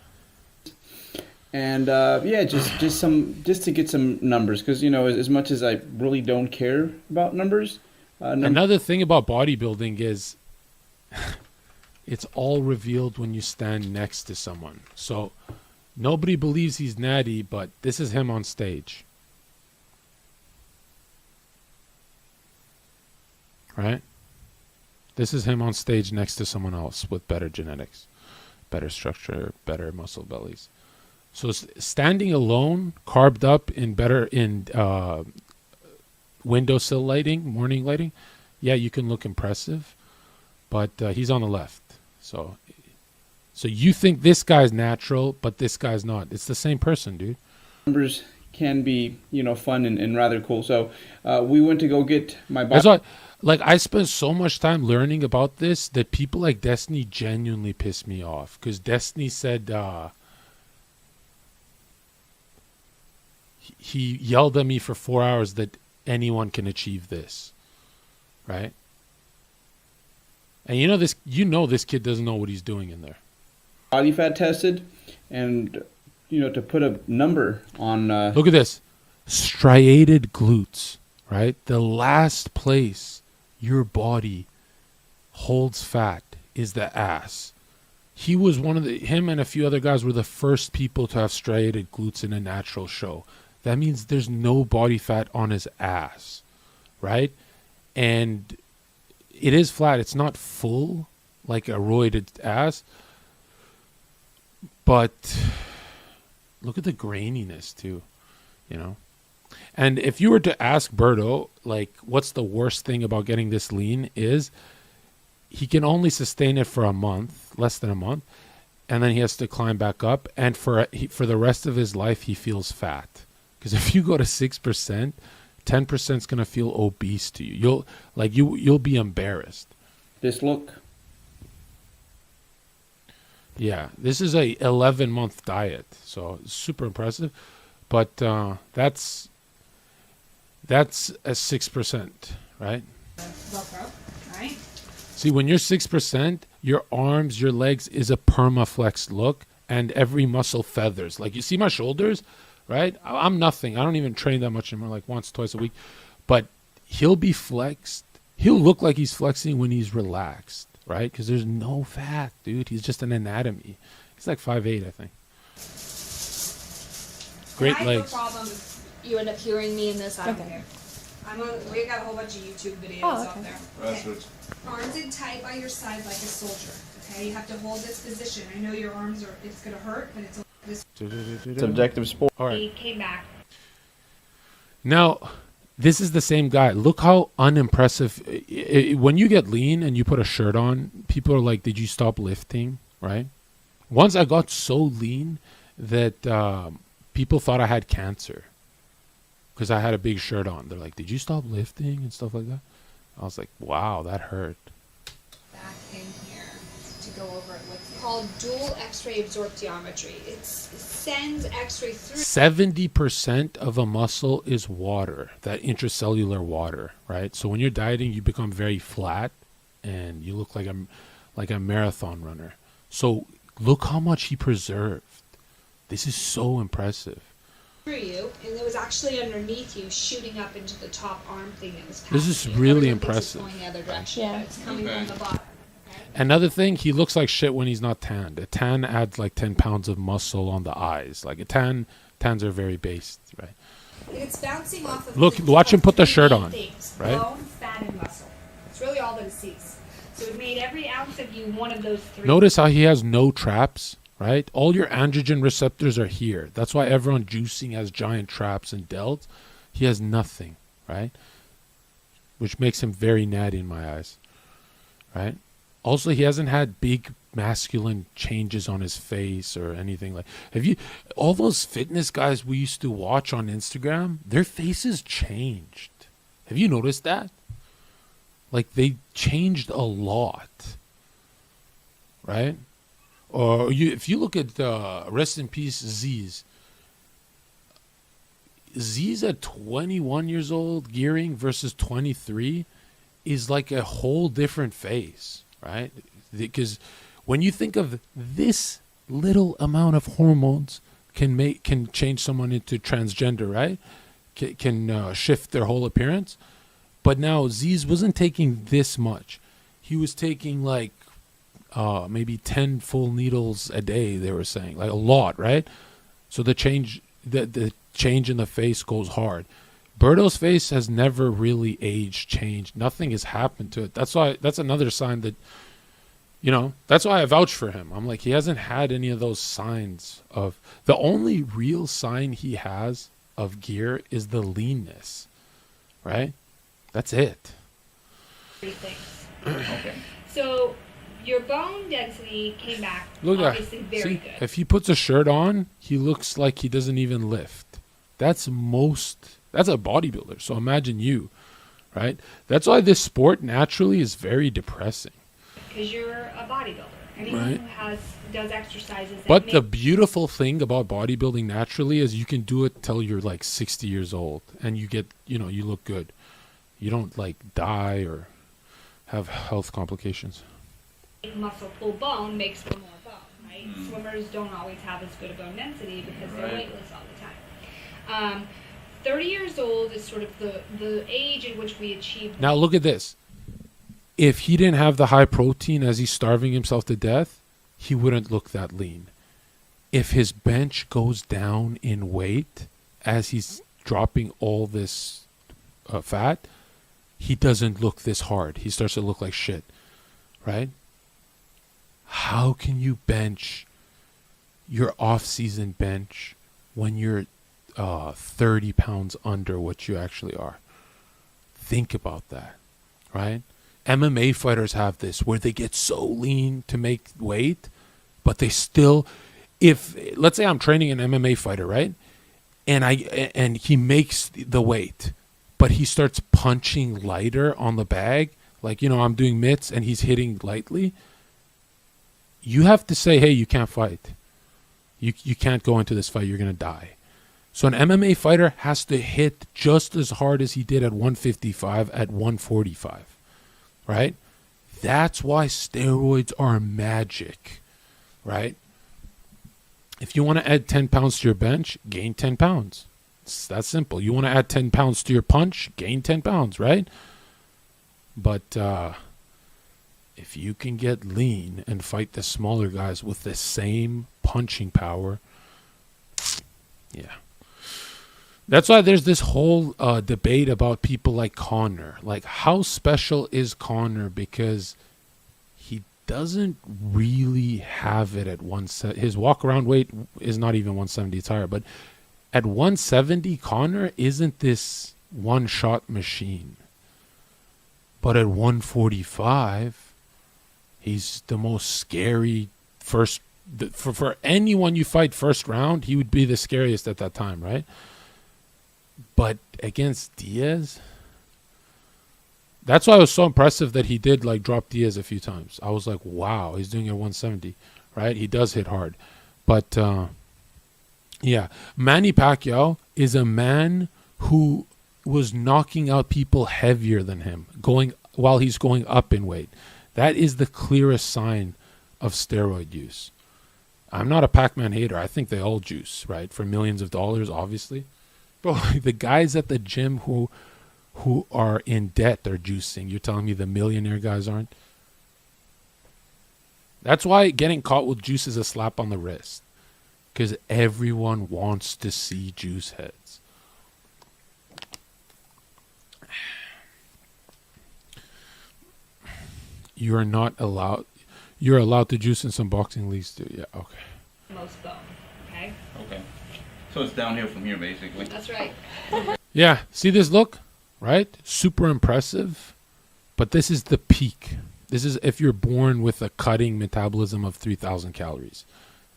And yeah, just to get some numbers, because as much as I really don't care about numbers. Another thing about bodybuilding is it's all revealed when you stand next to someone. So nobody believes he's natty, but this is him on stage. Right? This is him on stage next to someone else with better genetics, better structure, better muscle bellies. So standing alone, carved up in windowsill lighting, morning lighting, yeah, you can look impressive, but he's on the left. So you think this guy's natural, but this guy's not. It's the same person, dude. Numbers can be, fun and rather cool. So we went to go get my body. That's why, like, I spent so much time learning about this that people like Destiny genuinely piss me off. Because Destiny said he yelled at me for 4 hours that anyone can achieve this, right? And this kid doesn't know what he's doing in there. Body fat tested, and to put a number on. Look at this, striated glutes, right? The last place your body holds fat is the ass. He was him and a few other guys were the first people to have striated glutes in a natural show. That means there's no body fat on his ass, right? And it is flat. It's not full like a roided ass. But look at the graininess too. you know. And if you were to ask Berto, like, what's the worst thing about getting this lean is he can only sustain it for a month, less than a month, and then he has to climb back up. And for the rest of his life, he feels fat. Because if you go to 6%, 10% is gonna feel obese to you. You'll be embarrassed. This look. Yeah, this is a 11-month diet, so it's super impressive. But that's a 6%, right? Velcro, right? See, when you're 6%, your arms, your legs is a permaflex look, and every muscle feathers. Like, you see my shoulders, right? I'm nothing. I don't even train that much anymore, like once, twice a week. But he'll be flexed. He'll look like he's flexing when he's relaxed, right? Because there's no fat, dude. He's just an anatomy. He's like 5'8", I think. Great I legs. have no problem if you end up hearing me in this. I don't care. We got a whole bunch of YouTube videos out there. Okay. Arms in tight by your side like a soldier. Okay, you have to hold this position. I know your arms are. It's gonna hurt, but it's this. It's objective sport. All right. He came back. Now, this is the same guy. Look how unimpressive. When you get lean and you put a shirt on, people are like, "Did you stop lifting?" Right? Once I got so lean that people thought I had cancer because I had a big shirt on. They're like, "Did you stop lifting?" and stuff like that. I was like, "Wow, that hurt." Back in here to go over it with you. Called dual X-ray absorptiometry. It sends X-ray through. 70% of a muscle is water, that intracellular water, right? So when you're dieting, you become very flat and you look like a marathon runner. So look how much he preserved. This is so impressive. Through you, and it was actually underneath you, shooting up into the top arm thing that was. This is passing you. really Everyone thinks it's impressive. going the other direction, Yeah. but it's coming from the bottom. Okay? Another thing, he looks like shit when he's not tanned. A tan adds like 10 pounds of muscle on the eyes. Like tans are very based, right? It's bouncing off of. Look, the watch him put the three shirt main on, things, right? Bone, fat, and muscle. It's really all that it sees. So it made every ounce of you one of those three. Notice how he has no traps, right? All your androgen receptors are here. That's why everyone juicing has giant traps and delts. He has nothing, right? Which makes him very natty in my eyes, right? Also, he hasn't had big masculine changes on his face or anything like. Have you? All those fitness guys we used to watch on Instagram, their faces changed. Have you noticed that? Like, they changed a lot, right? Or if you look at rest in peace Z's. Z's at 21 years old gearing versus 23 is like a whole different face, right? Because when you think of this little amount of hormones can change someone into transgender, right? Can shift their whole appearance. But now Z's wasn't taking this much. He was taking like maybe 10 full needles a day, they were saying, like a lot, right? So the change in the face goes hard. Berto's face has never really aged, changed. Nothing has happened to it. That's another sign that, that's why I vouch for him. I'm like, he hasn't had any of those signs of. The only real sign he has of gear is the leanness, right? That's it. Three things. Okay. So your bone density came back. Look at obviously that. very See, good. if he puts a shirt on, he looks like he doesn't even lift. That's a bodybuilder. So imagine you, right? That's why this sport naturally is very depressing. Because you're a bodybuilder. Anyone Right. who does exercises. that But make- the beautiful thing about bodybuilding naturally is you can do it till you're like 60 years old and you get, you look good. You don't like die or have health complications. muscle pull bone makes for more bone, right? Swimmers don't always have as good a bone density because they're weightless all the time. 30 years old is sort of the age at which we achieve. Now look at this. If he didn't have the high protein as he's starving himself to death, he wouldn't look that lean. If his bench goes down in weight as he's dropping all this fat, he doesn't look this hard. He starts to look like shit, right? How can you bench your off-season bench when you're 30 pounds under what you actually are. Think about that, right? MMA fighters have this where they get so lean to make weight, but they still, if let's say I'm training an MMA fighter, right? And he makes the weight, but he starts punching lighter on the bag, like, I'm doing mitts and he's hitting lightly. You have to say, hey, you can't fight. You can't go into this fight. You're going to die. So an MMA fighter has to hit just as hard as he did at 155 at 145, right? That's why steroids are magic, right? If you want to add 10 pounds to your bench, gain 10 pounds. It's that simple. You want to add 10 pounds to your punch, gain 10 pounds, right? But if you can get lean and fight the smaller guys with the same punching power, yeah. That's why there's this whole debate about people like Conor. Like, how special is Conor? Because he doesn't really have it at 170. His walk-around weight is not even 170. It's higher. But at 170, Conor isn't this one-shot machine. But at 145, he's the most scary first. For anyone you fight first round, he would be the scariest at that time, right? But against Diaz, that's why it was so impressive that he did like drop Diaz a few times. I was like, wow, he's doing it at 170, right? He does hit hard. But yeah, Manny Pacquiao is a man who was knocking out people heavier than him while he's going up in weight. That is the clearest sign of steroid use. I'm not a Pac-Man hater. I think they all juice, right? For millions of dollars, obviously. Bro, the guys at the gym who are in debt are juicing. You're telling me the millionaire guys aren't? That's why getting caught with juice is a slap on the wrist. Because everyone wants to see juice heads. You're not allowed. You're allowed to juice in some boxing leagues too. Yeah, okay. Most bone, okay? Okay. So it's downhill from here, basically. That's right. Yeah, see this look? Right? Super impressive. But this is the peak. This is if you're born with a cutting metabolism of 3,000 calories.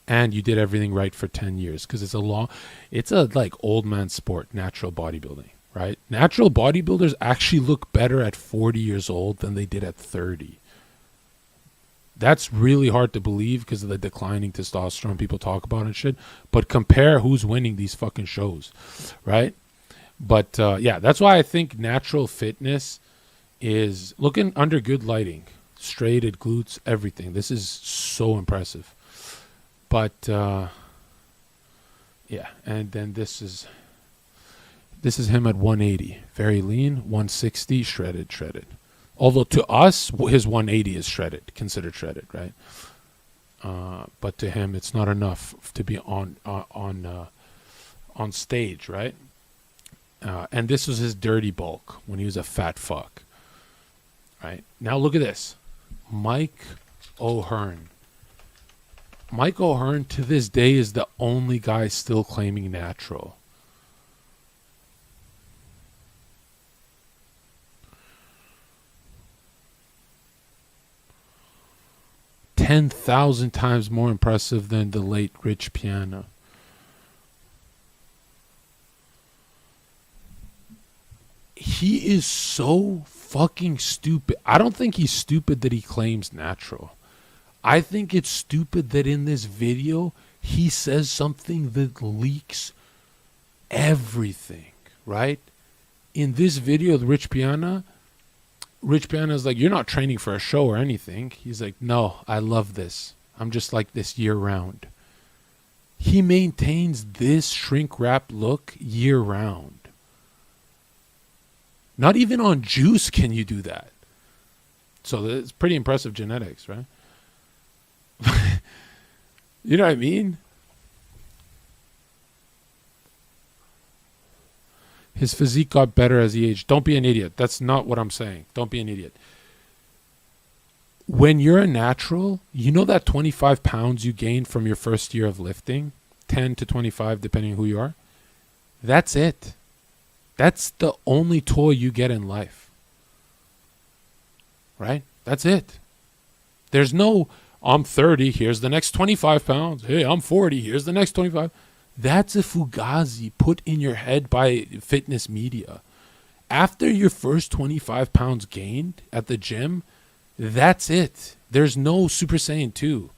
And you did everything right for 10 years. Because it's a like old man sport, natural bodybuilding. Right? Natural bodybuilders actually look better at 40 years old than they did at 30. That's really hard to believe because of the declining testosterone people talk about and shit. But compare who's winning these fucking shows, right? But yeah, that's why I think natural fitness is looking under good lighting, straighted glutes, everything. This is so impressive. But yeah, and then this is him at 180, very lean, 160, shredded. Although to us, his 180 is considered shredded, right? But to him, it's not enough to be on stage, right? And this was his dirty bulk when he was a fat fuck, right? Now look at this, Mike O'Hearn. Mike O'Hearn to this day is the only guy still claiming natural. $10,000 times more impressive than the late Rich Piana. He is so fucking stupid. I don't think he's stupid that he claims natural. I think it's stupid that in this video he says something that leaks everything, right? In this video with Rich Piana is like, you're not training for a show or anything. He's like, no, I love this. I'm just like this year round. He maintains this shrink wrap look year round. Not even on juice can you do that. So it's pretty impressive genetics, right? You know what I mean? His physique got better as he aged. Don't be an idiot. That's not what I'm saying. Don't be an idiot. When you're a natural, you know that 25 pounds you gain from your first year of lifting, 10 to 25 depending on who you are, That's it. That's the only toy you get in life. Right? That's it. There's no, I'm 30, here's the next 25 pounds. Hey, I'm 40, here's the next 25. That's a fugazi put in your head by fitness media. After your first 25 pounds gained at the gym, that's it. There's no Super Saiyan 2.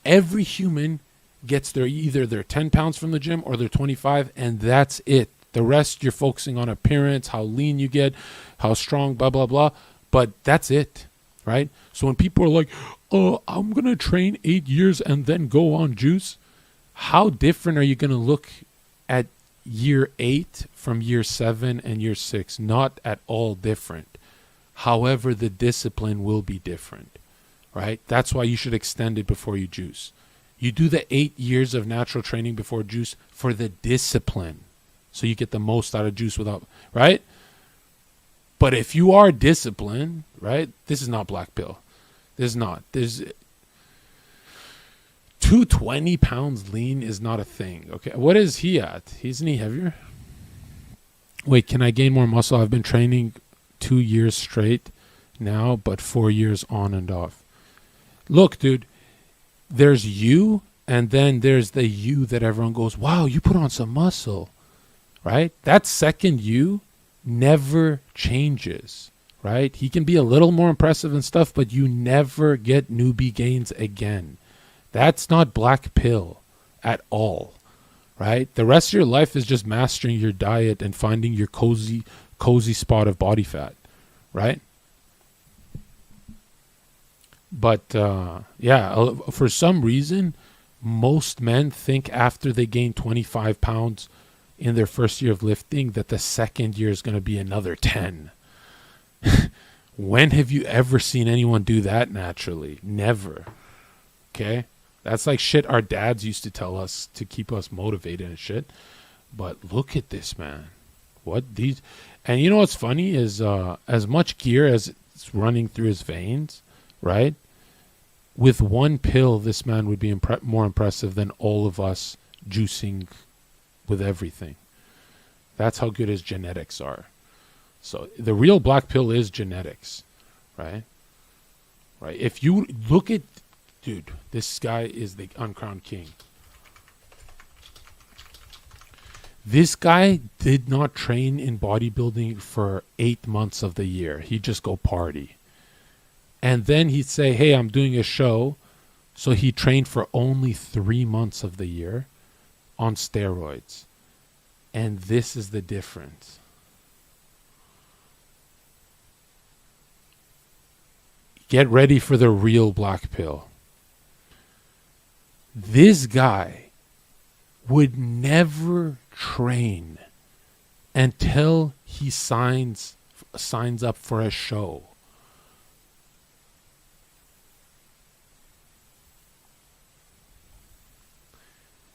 Every human gets either their 10 pounds from the gym or their 25, and that's it. The rest, you're focusing on appearance, how lean you get, how strong, blah, blah, blah. But that's it, right? So when people are like, oh, I'm going to train 8 years and then go on juice, how different are you going to look at year 8 from year 7 and year 6? Not at all different. However, the discipline will be different, right? That's why you should extend it before you juice. You do the 8 years of natural training before juice for the discipline, so you get the most out of juice without, right? But if you are disciplined, right? This is not black pill. This is not. There's 220 pounds lean is not a thing. Okay, what is he at? Isn't he heavier? Wait, can I gain more muscle? I've been training 2 years straight now, but 4 years on and off. Look, dude, there's you, and then there's the you that everyone goes, wow, you put on some muscle, right? That second you never changes, right? He can be a little more impressive and stuff, but you never get newbie gains again. That's not black pill at all, right? The rest of your life is just mastering your diet and finding your cozy spot of body fat, right? But yeah, for some reason, most men think after they gain 25 pounds in their first year of lifting that the second year is going to be another 10. When have you ever seen anyone do that naturally? Never. Okay? That's like shit our dads used to tell us to keep us motivated and shit. But look at this, man. What these... And you know what's funny is as much gear as it's running through his veins, right? With one pill, this man would be more impressive than all of us juicing with everything. That's how good his genetics are. So the real black pill is genetics, right? Right. If you look at, dude, this guy is the uncrowned king. This guy did not train in bodybuilding for 8 months of the year. He'd just go party. And then he'd say, hey, I'm doing a show. So he trained for only 3 months of the year on steroids. And this is the difference. Get ready for the real black pill. This guy would never train until he signs up for a show.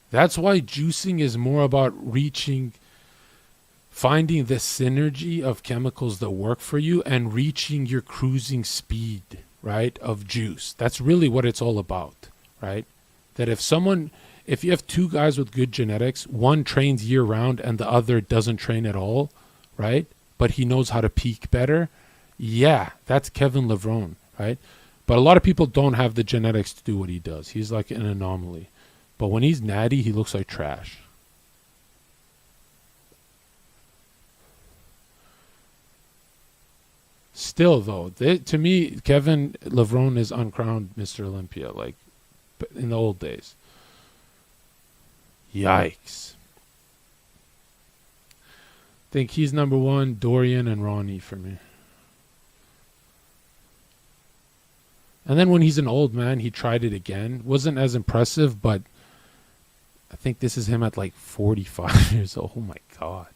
That's why juicing is more about finding the synergy of chemicals that work for you and reaching your cruising speed, right, of juice. That's really what it's all about, right? That if you have two guys with good genetics, one trains year round and the other doesn't train at all, right? But he knows how to peak better. Yeah, that's Kevin Levrone, right? But a lot of people don't have the genetics to do what he does. He's like an anomaly. But when he's natty, he looks like trash. Still, though, to me, Kevin Levrone is uncrowned Mr. Olympia, like in the old days. Yikes. Think he's number one, Dorian and Ronnie for me. And then when he's an old man, he tried it again. Wasn't as impressive, but I think this is him at like 45 years old. Oh my God.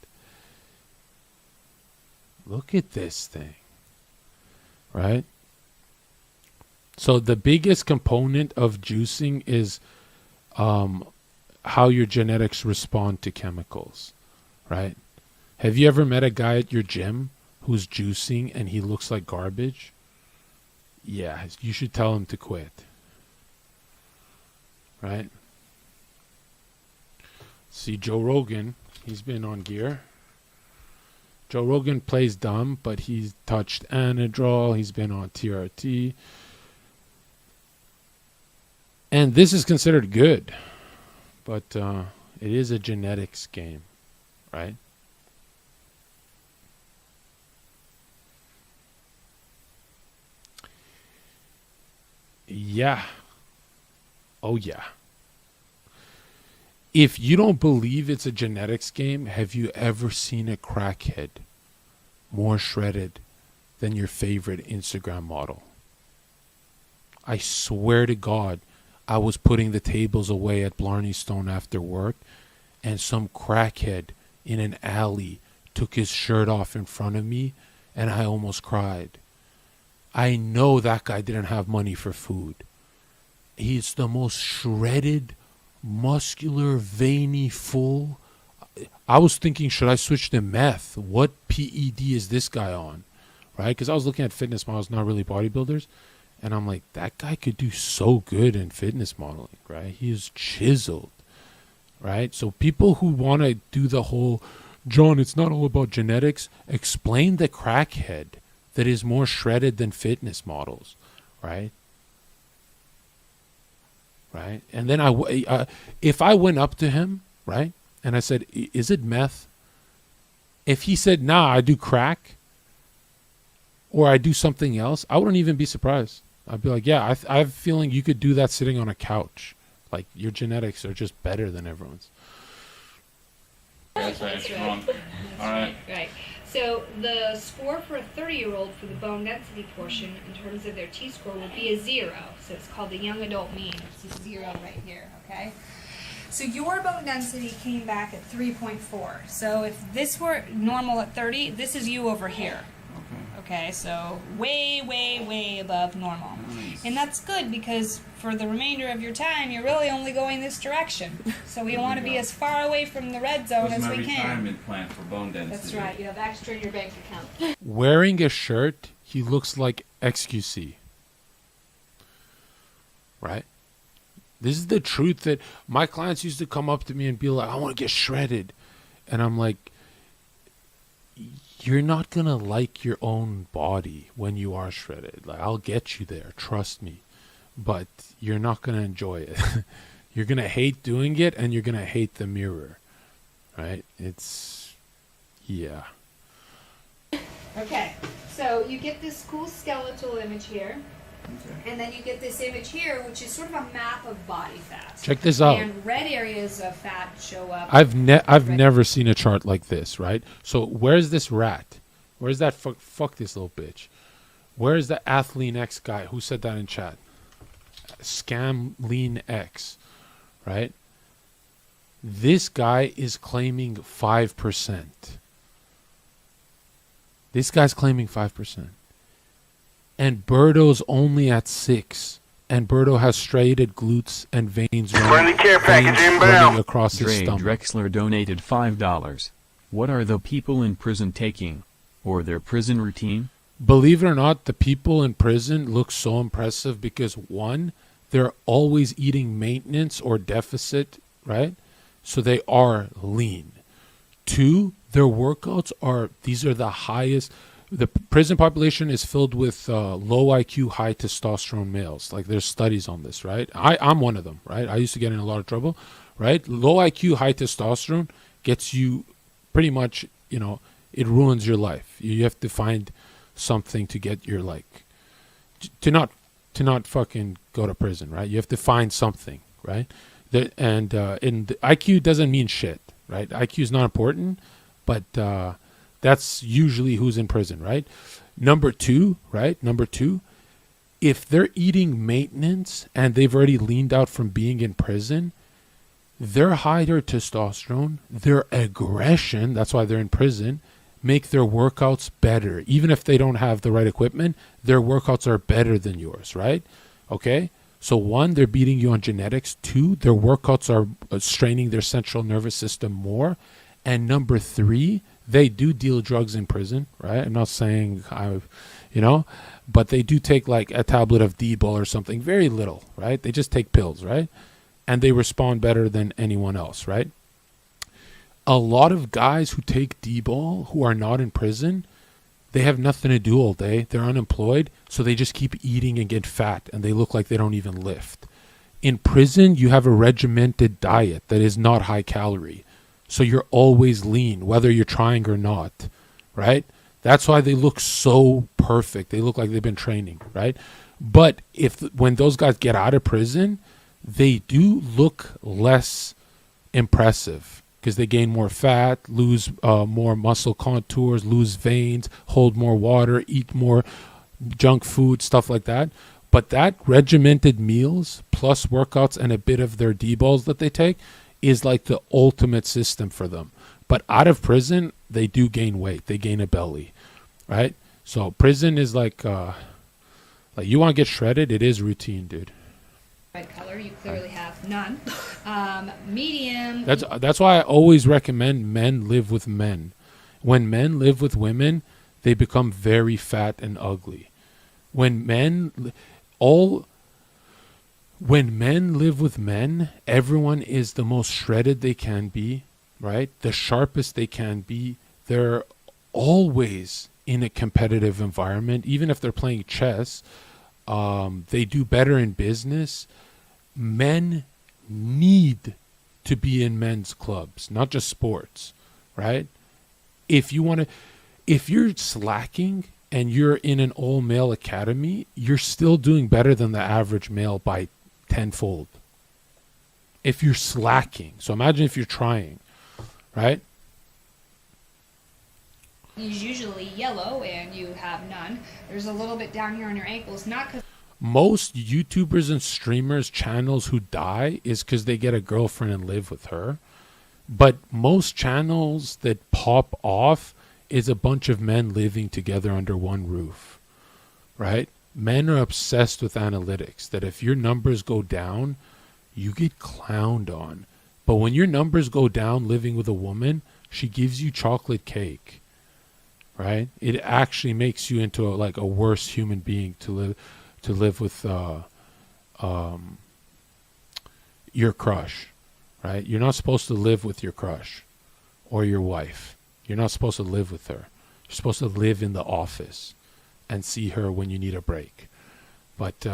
Look at this thing. Right? So the biggest component of juicing is how your genetics respond to chemicals. Right? Have you ever met a guy at your gym who's juicing and he looks like garbage? Yeah, you should tell him to quit. Right? See Joe Rogan, he's been on gear. Joe Rogan plays dumb, but he's touched Anadrol, he's been on TRT. And this is considered good, but it is a genetics game, right? Yeah. Oh, yeah. If you don't believe it's a genetics game, have you ever seen a crackhead more shredded than your favorite Instagram model? I swear to God, I was putting the tables away at Blarney Stone after work, and some crackhead in an alley took his shirt off in front of me, and I almost cried. I know that guy didn't have money for food. He's the most shredded, muscular, veiny, full. I was thinking, should I switch to meth? What PED is this guy on? Right? Because I was looking at fitness models, not really bodybuilders. And I'm like, that guy could do so good in fitness modeling, right? He is chiseled, right? So people who want to do the whole, John, it's not all about genetics. Explain the crackhead that is more shredded than fitness models, right? Right? And then if I went up to him, right, and I said, is it meth? If he said, nah, I do crack, or I do something else, I wouldn't even be surprised. I'd be like, yeah, I have a feeling you could do that sitting on a couch. Like, your genetics are just better than everyone's. That's right. Wrong. All right. Right. So the score for a 30-year-old for the bone density portion in terms of their T-score would be a 0. So it's called the young adult mean. It's a 0 right here, okay? So your bone density came back at 3.4. So if this were normal at 30, this is you over here. Okay, so way, way, way above normal. Nice. And that's good because for the remainder of your time, you're really only going this direction. So we want to be as far away from the red zone as we my can. retirement plan for bone density. That's right. You have extra in your bank account. Wearing a shirt, he looks like XQC. Right? This is the truth that my clients used to come up to me and be like, I want to get shredded. And I'm like, you're not going to like your own body when you are shredded. Like, I'll get you there, trust me. But you're not going to enjoy it. You're going to hate doing it, and you're going to hate the mirror. Right? It's, yeah. Okay, so you get this cool skeletal image here. Okay. And then you get this image here, which is sort of a map of body fat. Check this out. And red areas of fat show up. I've never seen a chart like this, right? So where's this rat? Where's that fuck this little bitch? Where's the Athlean X guy? Who said that in chat? Scam Lean X, right? This guy is claiming 5%. This guy's claiming 5%. And Berto's only at 6. And Berto has striated glutes and veins running across his stomach. Drexler donated $5. What are the people in prison taking? Or their prison routine? Believe it or not, the people in prison look so impressive because, one, they're always eating maintenance or deficit, right? So they are lean. 2, their workouts are, these are the highest. The prison population is filled with low IQ, high testosterone males. Like, there's studies on this, right? I'm one of them, right? I used to get in a lot of trouble, right? Low IQ, high testosterone gets you pretty much, you know, it ruins your life. You have to find something to get your, like, to not fucking go to prison, right? You have to find something, right? And the IQ doesn't mean shit, right? IQ is not important, but that's usually who's in prison, right? Number 2, right? Number 2, if they're eating maintenance and they've already leaned out from being in prison, their higher testosterone, their aggression, that's why they're in prison, make their workouts better. Even if they don't have the right equipment, their workouts are better than yours, right? Okay? So 1, they're beating you on genetics. 2, their workouts are straining their central nervous system more. And number 3, they do deal drugs in prison, right? I'm not saying but they do take like a tablet of D-bol or something, very little, right? They just take pills, right? And they respond better than anyone else, right? a lot of guys who take D-ball who are not in prison, they have nothing to do all day. They're unemployed, so they just keep eating and get fat, and they look like they don't even lift. In prison, you have a regimented diet that is not high calorie. So you're always lean, whether you're trying or not, right? That's why they look so perfect. They look like they've been training, right? But when those guys get out of prison, they do look less impressive because they gain more fat, lose more muscle contours, lose veins, hold more water, eat more junk food, stuff like that. But that regimented meals plus workouts and a bit of their D-balls that they take is like the ultimate system for them. But out of prison, they do gain weight. They gain a belly, right? So prison is like you want to get shredded, it is routine, dude. Red color, you clearly have none. Medium. That's why I always recommend men live with men. When men live with women, they become very fat and ugly. When men live with men, everyone is the most shredded they can be, right? The sharpest they can be. They're always in a competitive environment. Even if they're playing chess, they do better in business. Men need to be in men's clubs, not just sports, right? If you're slacking and you're in an all-male academy, you're still doing better than the average male by tenfold. If you're slacking. So imagine if you're trying, right? Is usually yellow and you have none. There's a little bit down here on your ankles, not because most YouTubers and streamers channels who die is because they get a girlfriend and live with her. But most channels that pop off is a bunch of men living together under one roof, right? Men are obsessed with analytics, that if your numbers go down, you get clowned on. But when your numbers go down living with a woman, she gives you chocolate cake, right? It actually makes you into a worse human being to live with your crush, right? You're not supposed to live with your crush or your wife. You're not supposed to live with her. You're supposed to live in the office and see her when you need a break. But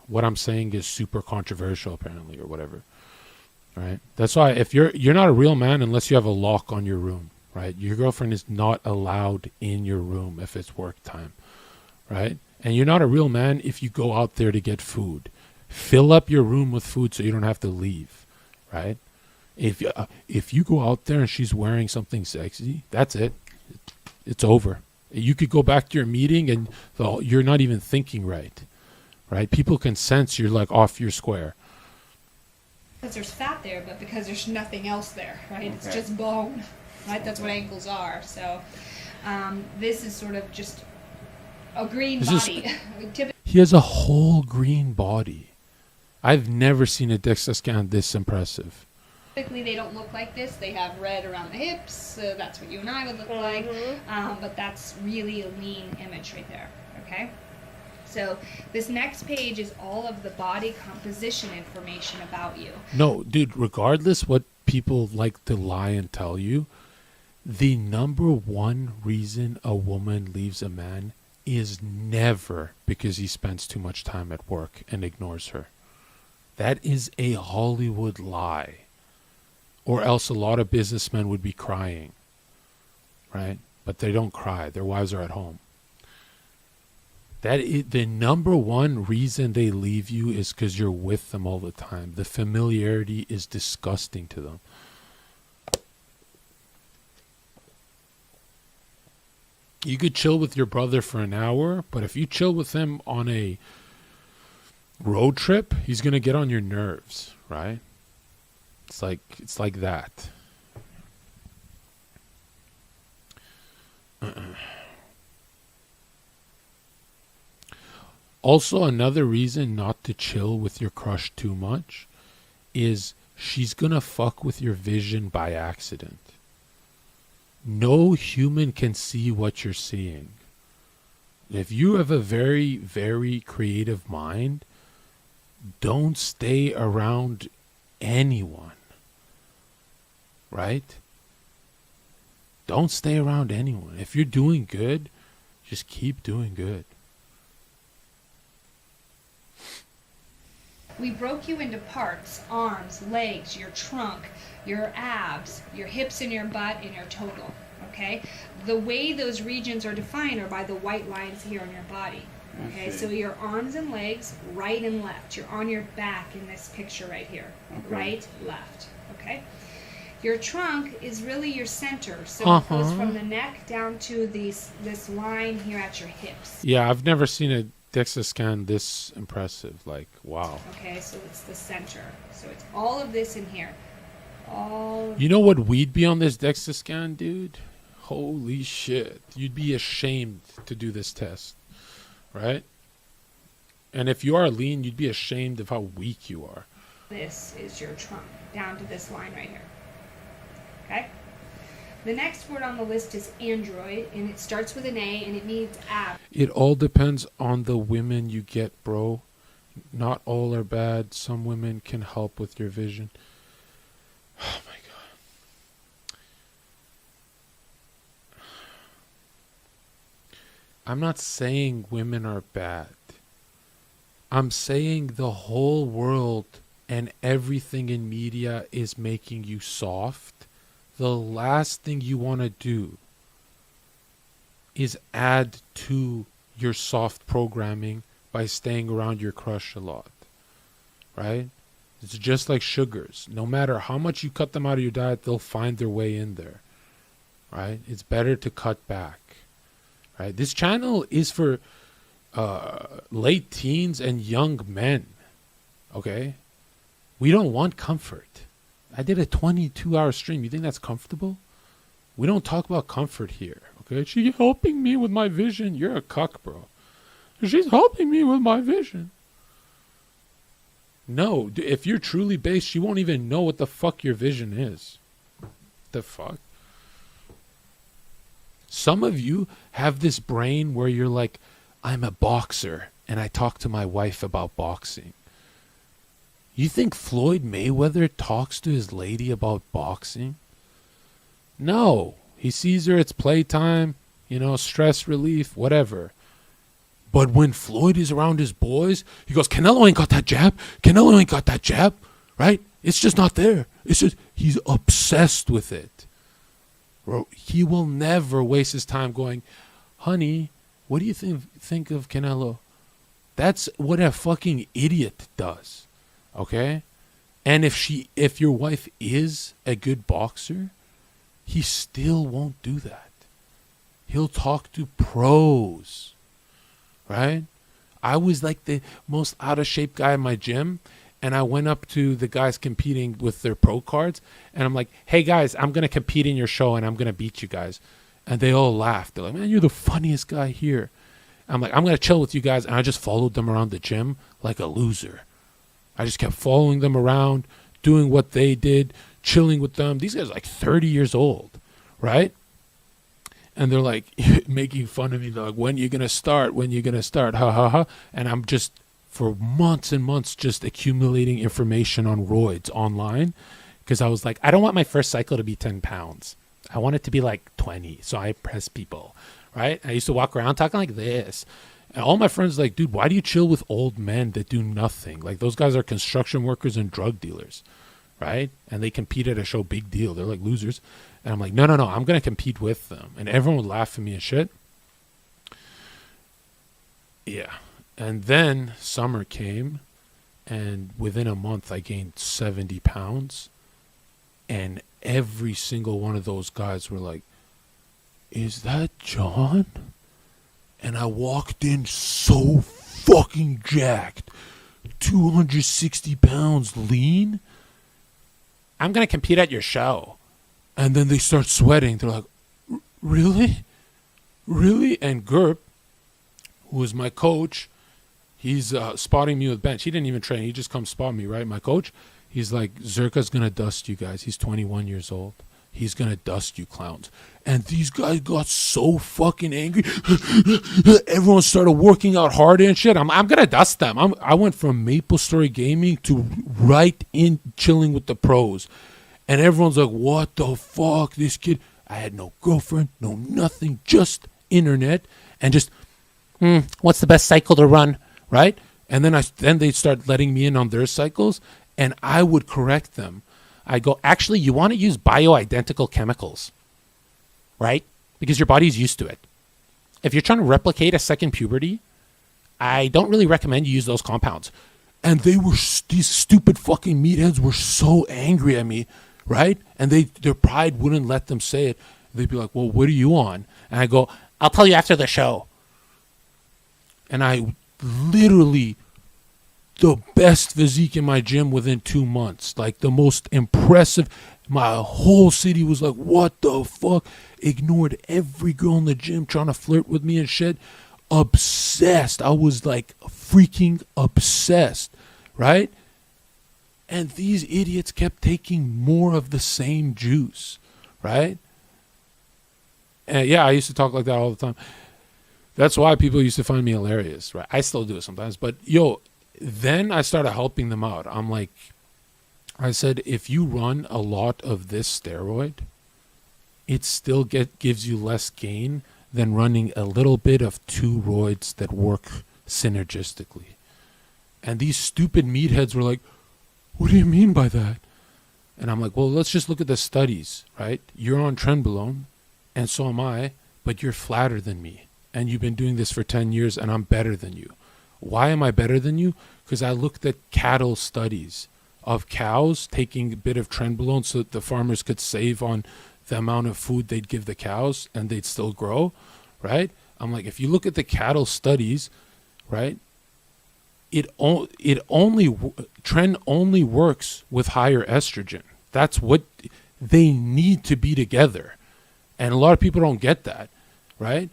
what I'm saying is super controversial, apparently, or whatever, right? That's why if you're not a real man unless you have a lock on your room, right? Your girlfriend is not allowed in your room if it's work time, right? And you're not a real man if you go out there to get food. Fill up your room with food so you don't have to leave, right? If you go out there and she's wearing something sexy, that's it. It's over. You could go back to your meeting and you're not even thinking right, right? People can sense you're like off your square. because there's fat there, but because there's nothing else there, right? Okay. It's just bone, right? That's what ankles are. So this is sort of just a green body. He has a whole green body. I've never seen a DEXA scan this impressive. Typically, they don't look like this. They have red around the hips. So that's what you and I would look like. But that's really a lean image right there. Okay. So this next page is all of the body composition information about you. No, dude, regardless what people like to lie and tell you, the number one reason a woman leaves a man is never because he spends too much time at work and ignores her. That is a Hollywood lie. Or else a lot of businessmen would be crying, right? But they don't cry. Their wives are at home. That is the number one reason they leave you is because you're with them all the time. The familiarity is disgusting to them. You could chill with your brother for an hour, but if you chill with him on a road trip, he's going to get on your nerves, right? It's like that. Also, another reason not to chill with your crush too much is she's gonna fuck with your vision by accident. No human can see what you're seeing. If you have a very, very creative mind, don't stay around anyone. Right? don't stay around anyone. If you're doing good, just keep doing good. We broke you into parts: arms, legs, your trunk, your abs, your hips and your butt, and your total. Okay? The way those regions are defined are by the white lines here on your body. Okay, so your arms and legs, right and left. You're on your back in this picture right here. Okay. Right, left. Okay? Your trunk is really your center. So it goes from the neck down to this line here at your hips. Yeah, I've never seen a DEXA scan this impressive. Like, wow. Okay, so it's the center. So it's all of this in here. All. You know what we'd be on this DEXA scan, dude? Holy shit. You'd be ashamed to do this test. Right? And if you are lean, you'd be ashamed of how weak you are. This is your trunk, down to this line right here. Okay? The next word on the list is android, and it starts with an A, and it means ab. It all depends on the women you get, bro. Not all are bad. Some women can help with your vision. Oh my God. I'm not saying women are bad. I'm saying the whole world and everything in media is making you soft. The last thing you want to do is add to your soft programming by staying around your crush a lot. Right? It's just like sugars. No matter how much you cut them out of your diet, they'll find their way in there. Right? It's better to cut back. Right? This channel is for late teens and young men. Okay? We don't want comfort. I did a 22-hour stream. You think that's comfortable? We don't talk about comfort here. Okay? She's helping me with my vision. You're a cuck, bro. She's helping me with my vision. No, if you're truly based, she won't even know what the fuck your vision is. The fuck? Some of you have this brain where you're like, I'm a boxer and I talk to my wife about boxing. You think Floyd Mayweather talks to his lady about boxing? No. He sees her, it's playtime, stress relief, whatever. But when Floyd is around his boys, he goes, Canelo ain't got that jab. Canelo ain't got that jab. Right? It's just not there. It's just, he's obsessed with it. He will never waste his time going, honey, what do you think of Canelo? That's what a fucking idiot does. Okay? And if your wife is a good boxer, he still won't do that. He'll talk to pros. Right? I was like the most out of shape guy in my gym, and I went up to the guys competing with their pro cards, and I'm like, hey guys, I'm going to compete in your show and I'm going to beat you guys. And they all laughed. They're like, man, you're the funniest guy here. I'm like, I'm going to chill with you guys. And I just followed them around the gym like a loser. I just kept following them around, doing what they did, chilling with them. These guys are like 30 years old, right? And they're like making fun of me. They're like, when are you going to start? When are you going to start? Ha, ha, ha. And I'm just, for months and months, just accumulating information on roids online. Because I was like, I don't want my first cycle to be 10 pounds. I want it to be like 20. So I press people, right? I used to walk around talking like this. And all my friends are like, dude, why do you chill with old men that do nothing? Like, those guys are construction workers and drug dealers, right? And they compete at a show, big deal. They're like losers. And I'm like, no, I'm going to compete with them. And everyone would laugh at me and shit. Yeah. And then summer came, and within a month I gained 70 pounds. And every single one of those guys were like, is that Jon? And I walked in so fucking jacked, 260 pounds lean. I'm going to compete at your show. And then they start sweating. They're like, really? Really? And Gerp, who was my coach, he's spotting me with bench. He didn't even train. He just comes spot me, right? My coach, he's like, Zherka's going to dust you guys. He's 21 years old. He's going to dust you clowns. And these guys got so fucking angry. Everyone started working out hard and shit. I'm going to dust them. I went from Maple Story Gaming to right in chilling with the pros. And everyone's like, what the fuck, this kid? I had no girlfriend, no nothing, just internet, and just, what's the best cycle to run, right? And then they'd start letting me in on their cycles, and I would correct them. I go, actually, you want to use bioidentical chemicals, right? Because your body's used to it. If you're trying to replicate a second puberty, I don't really recommend you use those compounds. And these stupid fucking meatheads were so angry at me, right? And their pride wouldn't let them say it. They'd be like, well, what are you on? And I go, I'll tell you after the show. And I literally, the best physique in my gym within 2 months. Like the most impressive. My whole city was like, what the fuck? Ignored every girl in the gym trying to flirt with me and shit. Obsessed. I was like freaking obsessed, right? And these idiots kept taking more of the same juice, right? And yeah, I used to talk like that all the time. That's why people used to find me hilarious, right? I still do it sometimes. But then I started helping them out. I said, if you run a lot of this steroid, it still gives you less gain than running a little bit of 2 roids that work synergistically. And these stupid meatheads were like, what do you mean by that? And I'm like, well, let's just look at the studies, right? You're on trenbolone, and so am I, but you're flatter than me. And you've been doing this for 10 years, and I'm better than you. Why am I better than you? Because I looked at cattle studies of cows taking a bit of trenbolone so that the farmers could save on the amount of food they'd give the cows and they'd still grow, right? I'm like, if you look at the cattle studies, right, Tren only works with higher estrogen. That's what they need to be together. And a lot of people don't get that, right?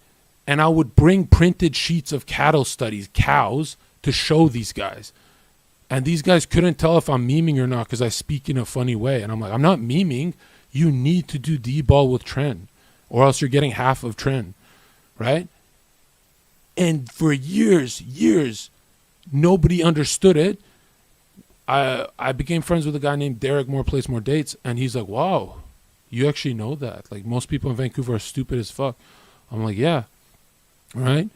And I would bring printed sheets of cattle studies, cows, to show these guys. And these guys couldn't tell if I'm memeing or not because I speak in a funny way. And I'm like, I'm not memeing. You need to do D-ball with Tren, or else you're getting half of Tren, right? And for years, nobody understood it. I became friends with a guy named Derek, More Place, More Dates, and he's like, wow, you actually know that. Like, most people in Vancouver are stupid as fuck. I'm like, yeah, right?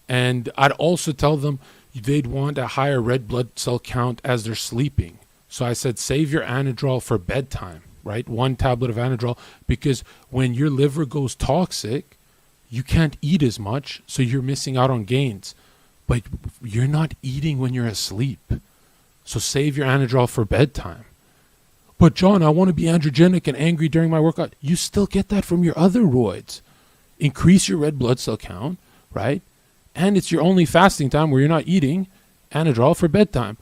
And I'd also tell them they'd want a higher red blood cell count as they're sleeping. So I said, save your Anadrol for bedtime, right? 1 tablet of Anadrol, because when your liver goes toxic, you can't eat as much, so you're missing out on gains. But you're not eating when you're asleep. So save your Anadrol for bedtime. But John, I want to be androgenic and angry during my workout. You still get that from your other roids. Increase your red blood cell count, right? And it's your only fasting time where you're not eating. Anadrol for bedtime.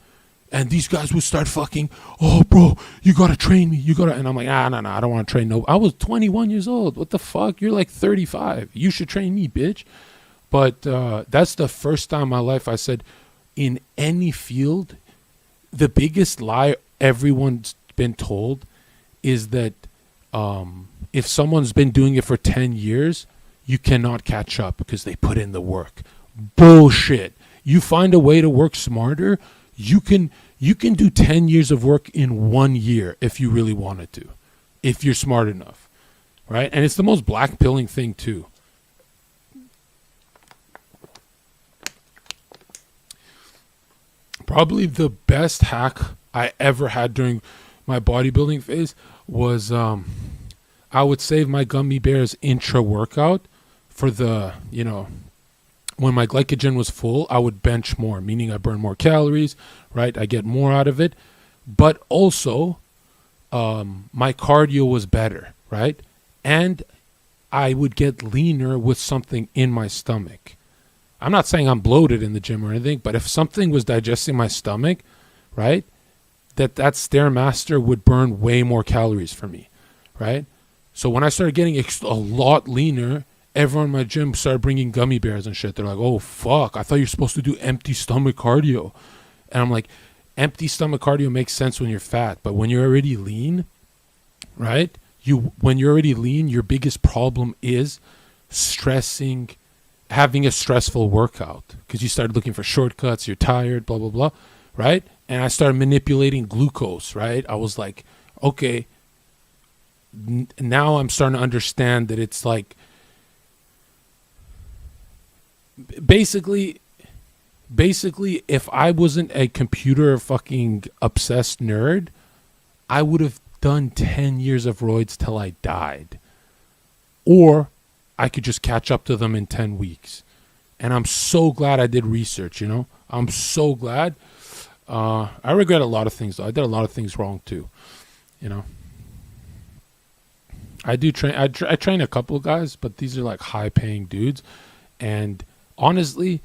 And these guys would start fucking, oh, bro, you got to train me. And I'm like, no, I don't want to train no. I was 21 years old. What the fuck? You're like 35. You should train me, bitch. But that's the first time in my life I said, in any field, the biggest lie everyone's been told is that if someone's been doing it for 10 years, you cannot catch up because they put in the work. Bullshit. You find a way to work smarter, you can do 10 years of work in 1 year if you really wanted to, if you're smart enough, right? And it's the most black-pilling thing too. Probably the best hack I ever had during my bodybuilding phase was I would save my gummy bears intra-workout for the, when my glycogen was full, I would bench more, meaning I burn more calories, right? I get more out of it. But also, my cardio was better, right? And I would get leaner with something in my stomach. I'm not saying I'm bloated in the gym or anything, but if something was digesting my stomach, right, that Stairmaster would burn way more calories for me, right? So when I started getting a lot leaner, everyone in my gym started bringing gummy bears and shit. They're like, oh, fuck, I thought you're supposed to do empty stomach cardio. And I'm like, empty stomach cardio makes sense when you're fat, but when you're already lean, right, when you're already lean, your biggest problem is stressing, having a stressful workout, because you started looking for shortcuts, you're tired, blah, blah, blah, right? And I started manipulating glucose, right? I was like, okay, now I'm starting to understand that it's like basically if I wasn't a computer fucking obsessed nerd, I would have done 10 years of roids till I died. Or I could just catch up to them in 10 weeks. And I'm so glad I did research, you know? I'm so glad. I regret a lot of things, though. I did a lot of things wrong, too, you know? I do train. I train a couple of guys, but these are like high-paying dudes. And honestly,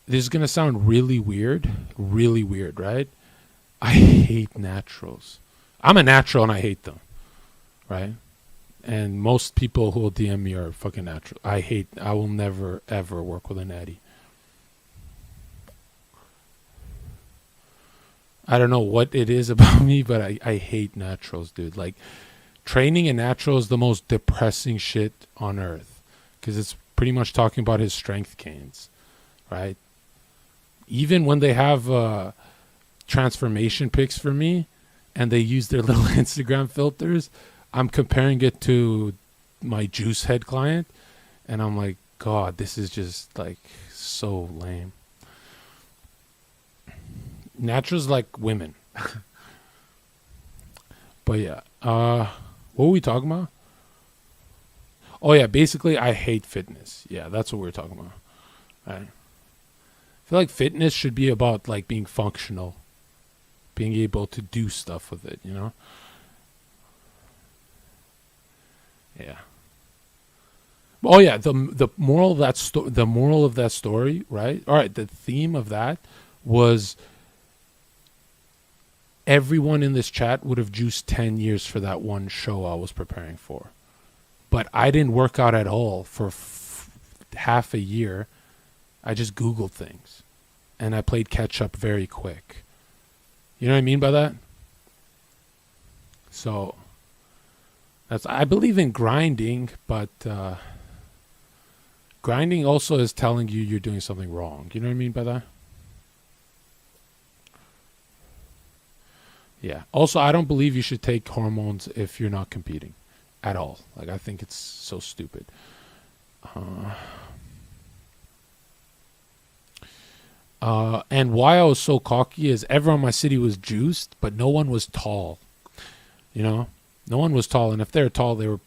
this is going to sound really weird, right? I hate naturals. I'm a natural and I hate them, right? And most people who will DM me are fucking natural. I will never, ever work with a natty. I don't know what it is about me, but I hate naturals, dude. Like, training a natural is the most depressing shit on earth because it's pretty much talking about his strength gains, right? Even when they have transformation pics for me and they use their little Instagram filters, I'm comparing it to my juice head client and I'm like, God, this is just like so lame. Naturals like women. But yeah, what were we talking about? Oh yeah, basically I hate fitness. Yeah, that's what we were talking about. Right. I feel like fitness should be about like being functional, being able to do stuff with it, you know? Yeah. Oh yeah, the moral of that story, right? All right, the theme of that was everyone in this chat would have juiced 10 years for that one show I was preparing for. But I didn't work out at all for half a year. I just Googled things. And I played catch up very quick. You know what I mean by that? So, I believe in grinding, but grinding also is telling you you're doing something wrong. You know what I mean by that? Yeah. Also, I don't believe you should take hormones if you're not competing at all. Like, I think it's so stupid. And why I was so cocky is everyone in my city was juiced, but no one was tall. You know? No one was tall. And if they were tall, they were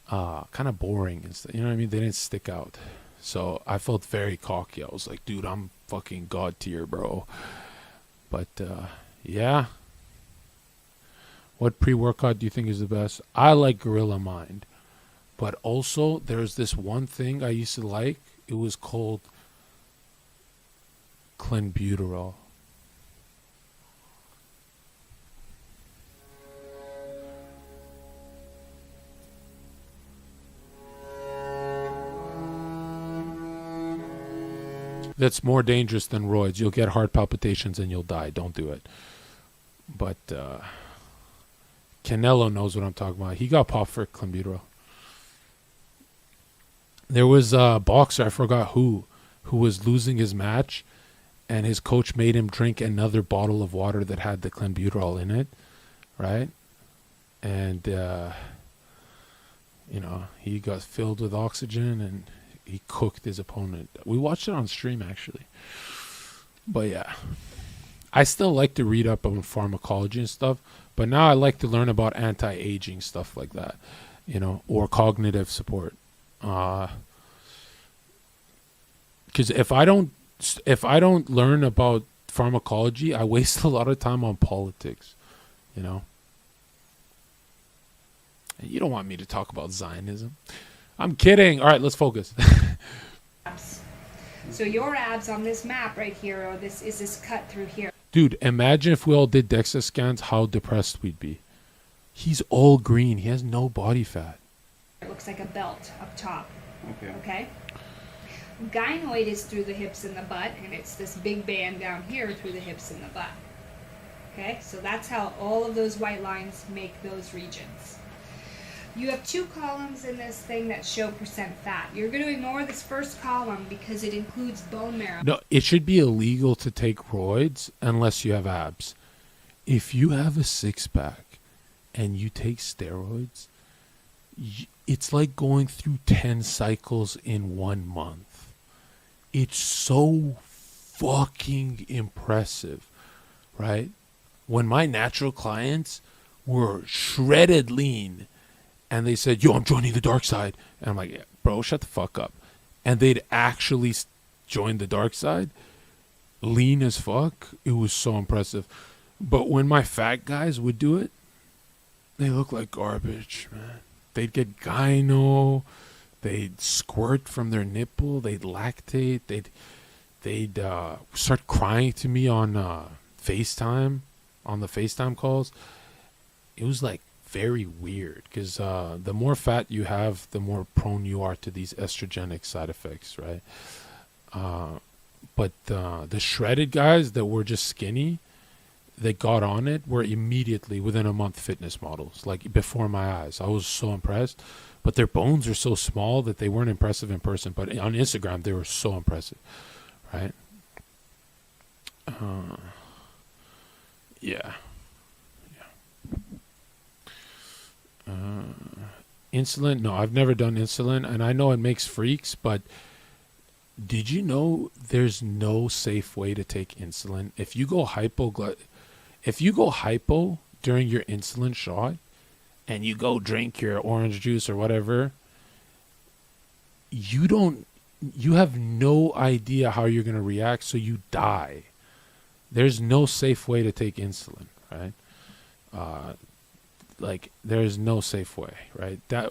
kind of boring. And stuff. You know what I mean? They didn't stick out. So I felt very cocky. I was like, dude, I'm fucking God tier, bro. But, yeah. What pre-workout do you think is the best? I like Gorilla Mind. But also, there's this one thing I used to like. It was called clenbuterol. That's more dangerous than roids. You'll get heart palpitations and you'll die. Don't do it. But Canelo knows what I'm talking about. He got popped for clenbuterol. There was a boxer, I forgot who was losing his match, and his coach made him drink another bottle of water that had the clenbuterol in it, right? And, you know, he got filled with oxygen and he cooked his opponent. We watched it on stream, actually. But, yeah. I still like to read up on pharmacology and stuff, but now I like to learn about anti-aging stuff like that, you know, or cognitive support. Because if I don't learn about pharmacology, I waste a lot of time on politics, you know. And you don't want me to talk about Zionism. I'm kidding. All right, let's focus. So your abs on this map right here, or this cut through here. Dude, imagine if we all did DEXA scans, how depressed we'd be. He's all green. He has no body fat. It looks like a belt up top. Okay. Gynoid is through the hips and the butt, and it's this big band down here through the hips and the butt. Okay, so that's how all of those white lines make those regions. You have two columns in this thing that show percent fat. You're going to ignore this first column because it includes bone marrow. No, it should be illegal to take roids unless you have abs. If you have a six-pack and you take steroids, it's like going through 10 cycles in 1 month. It's so fucking impressive, right? When my natural clients were shredded lean and they said, yo, I'm joining the dark side. And I'm like, yeah, bro, shut the fuck up. And they'd actually join the dark side, lean as fuck. It was so impressive. But when my fat guys would do it, they look like garbage, man. They'd get gyno, they'd squirt from their nipple, they'd lactate, they'd start crying to me on FaceTime, on the FaceTime calls. It was like very weird because the more fat you have, the more prone you are to these estrogenic side effects, right? But the shredded guys that were just skinny, they got on it, were immediately within a month fitness models, like before my eyes. I was so impressed. But their bones are so small that they weren't impressive in person. But on Instagram, they were so impressive, right? Yeah. Insulin? No, I've never done insulin, and I know it makes freaks, but did you know there's no safe way to take insulin? If you go hypo during your insulin shot and you go drink your orange juice or whatever, you have no idea how you're going to react, so you die. There's no safe way to take insulin, right? Like, there's no safe way, right? That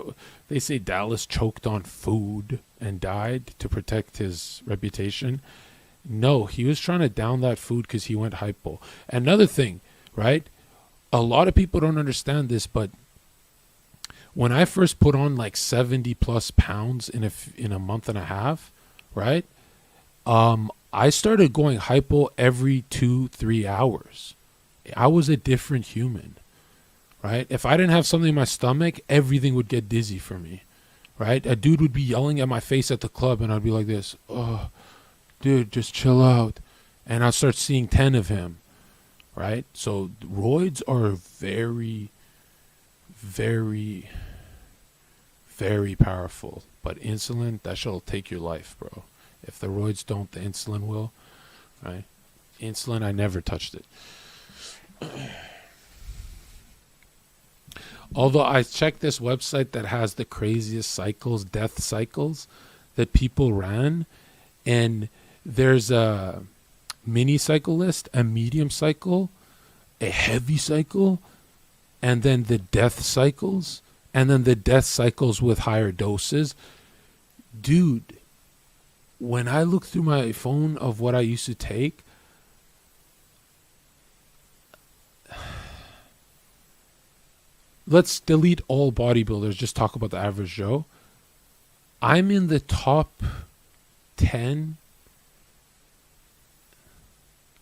they say Dallas choked on food and died to protect his reputation. No, he was trying to down that food because he went hypo. Another thing, right? A lot of people don't understand this, but when I first put on like 70 plus pounds in a month and a half, right? I started going hypo every 2-3 hours. I was a different human, right? If I didn't have something in my stomach, everything would get dizzy for me, right? A dude would be yelling at my face at the club, and I'd be like this, oh, dude, just chill out. And I'd start seeing 10 of him, right? So roids are very, very, very powerful. But insulin, that shit'll take your life, bro. If the roids don't, the insulin will, right? Insulin, I never touched it. Although I checked this website that has the craziest cycles, death cycles that people ran, and there's a mini cycle list, a medium cycle, a heavy cycle, and then the death cycles, and then the death cycles with higher doses. Dude, when I look through my phone of what I used to take, let's delete all bodybuilders, just talk about the average Joe. I'm in the top 10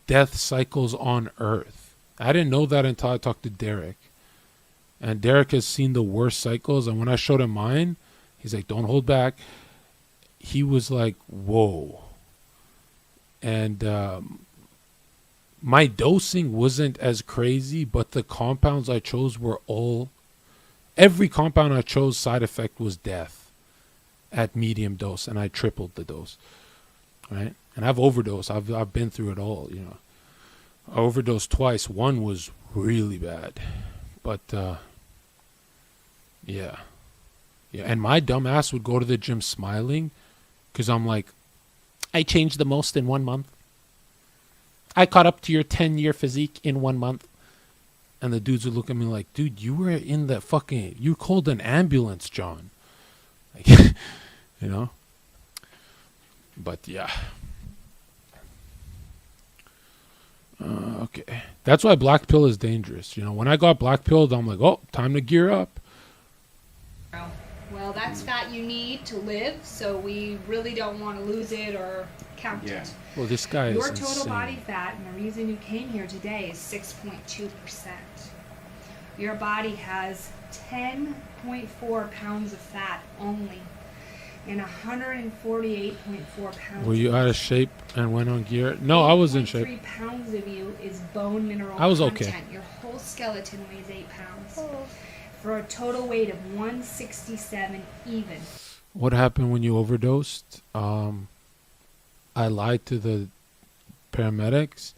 death cycles on Earth. I didn't know that until I talked to Derek. And Derek has seen the worst cycles. And when I showed him mine, he's like, don't hold back. He was like, whoa. And my dosing wasn't as crazy, but the compounds I chose were all... Every compound I chose, side effect was death at medium dose, and I tripled the dose, right? And I've overdosed. I've been through it all, you know. I overdosed twice. One was really bad, but yeah. And my dumb ass would go to the gym smiling, because I'm like, I changed the most in 1 month. I caught up to your 10-year physique in 1 month. And the dudes would look at me like, dude, you were in the fucking... You called an ambulance, John. Like, you know? But, yeah. Okay. That's why black pill is dangerous. You know, when I got black pilled, I'm like, oh, time to gear up. Well, that's fat you need to live, so we really don't want to lose it or count it. Well, this guy is Your insane. total body fat, and the reason you came here today, is 6.2%. Your body has 10.4 pounds of fat only, and 148.4 pounds. Were you out of shape and went on gear? No, I was in shape. 3 pounds of you is bone mineral I was content. okay. Your whole skeleton weighs 8 pounds. For a total weight of 167 even. What happened when you overdosed? I lied to the paramedics,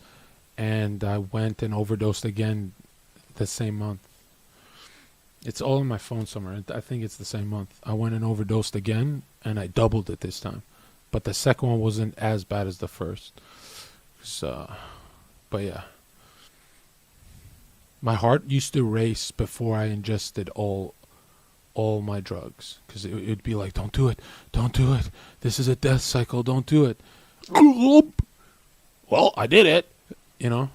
and I went and overdosed again the same month. It's all in my phone somewhere. I think it's the same month. I went and overdosed again, and I doubled it this time. But the second one wasn't as bad as the first. So, but yeah. My heart used to race before I ingested all my drugs. Because it'd be like, don't do it. Don't do it. This is a death cycle. Don't do it. Well, I did it. You know?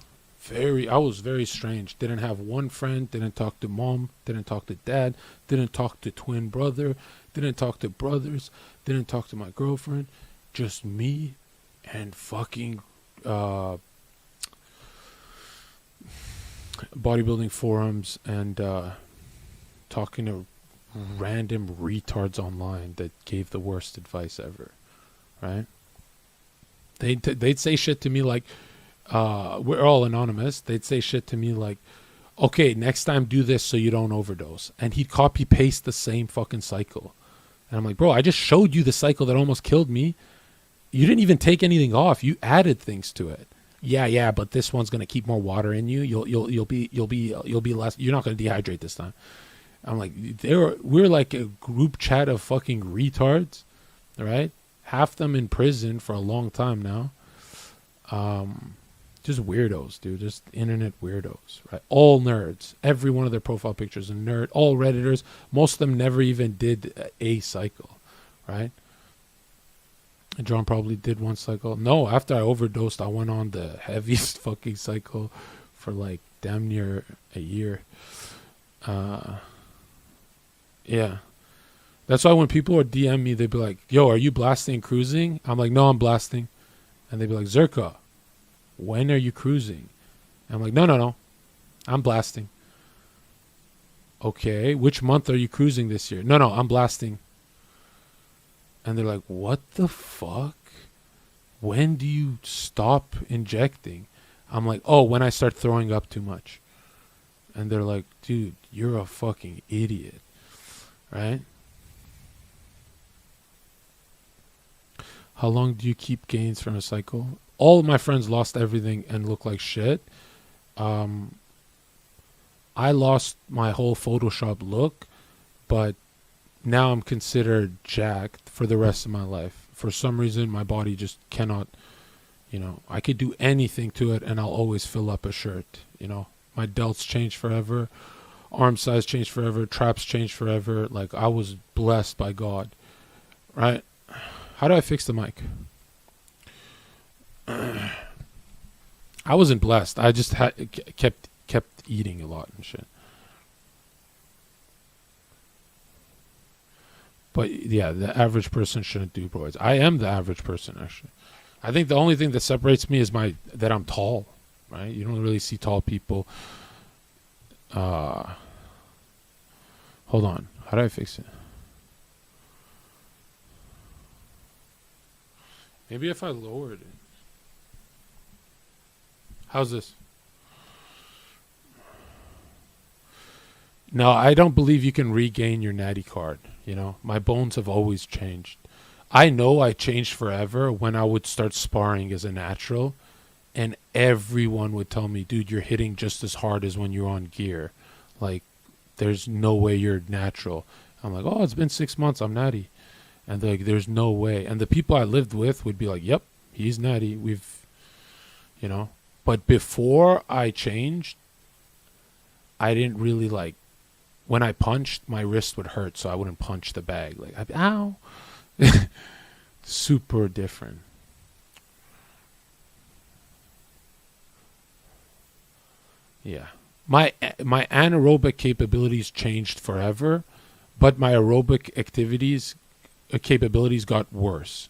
I was very strange. Didn't have one friend. Didn't talk to mom. Didn't talk to dad. Didn't talk to twin brother. Didn't talk to brothers. Didn't talk to my girlfriend. Just me and fucking bodybuilding forums and talking to random retards online that gave the worst advice ever. Right? They'd say shit to me like, we're all anonymous. They'd say shit to me like, okay, next time do this so you don't overdose. And he'd copy paste the same fucking cycle. And I'm like, bro, I just showed you the cycle that almost killed me. You didn't even take anything off. You added things to it. Yeah, but this one's gonna keep more water in you. You'll be less. You're not gonna dehydrate this time. I'm like, we're like a group chat of fucking retards, right? Half them in prison for a long time now. Just weirdos, dude. Just internet weirdos, right? All nerds. Every one of their profile pictures a nerd. All Redditors. Most of them never even did a cycle, right? And John probably did one cycle. No, after I overdosed, I went on the heaviest fucking cycle for like damn near a year. Yeah. That's why when people would DM me, they'd be like, yo, are you blasting and cruising? I'm like, no, I'm blasting. And they'd be like, Zherka, when are you cruising? And I'm like, no. I'm blasting. Okay, which month are you cruising this year? No, I'm blasting. And they're like, what the fuck? When do you stop injecting? I'm like, oh, when I start throwing up too much. And they're like, dude, you're a fucking idiot. Right? How long do you keep gains from a cycle? All of my friends lost everything and look like shit. I lost my whole Photoshop look, but now I'm considered jacked for the rest of my life. For some reason, my body just cannot, I could do anything to it and I'll always fill up a shirt. My delts changed forever. Arm size changed forever. Traps changed forever. Like, I was blessed by God. Right? How do I fix the mic? I wasn't blessed. I just kept eating a lot and shit. But yeah, the average person shouldn't do broids. I am the average person, actually. I think the only thing that separates me is that I'm tall, right? You don't really see tall people. Hold on. How do I fix it? Maybe if I lowered it. How's this? No, I don't believe you can regain your natty card. My bones have always changed. I know I changed forever when I would start sparring as a natural, and everyone would tell me, dude, you're hitting just as hard as when you're on gear. Like, there's no way you're natural. I'm like, oh, it's been 6 months. I'm natty. And they're like, there's no way. And the people I lived with would be like, yep, he's natty. But before I changed, I didn't really like, when I punched, my wrist would hurt, so I wouldn't punch the bag. Like, I'd be, ow. Super different. Yeah. My anaerobic capabilities changed forever, but my aerobic capabilities got worse.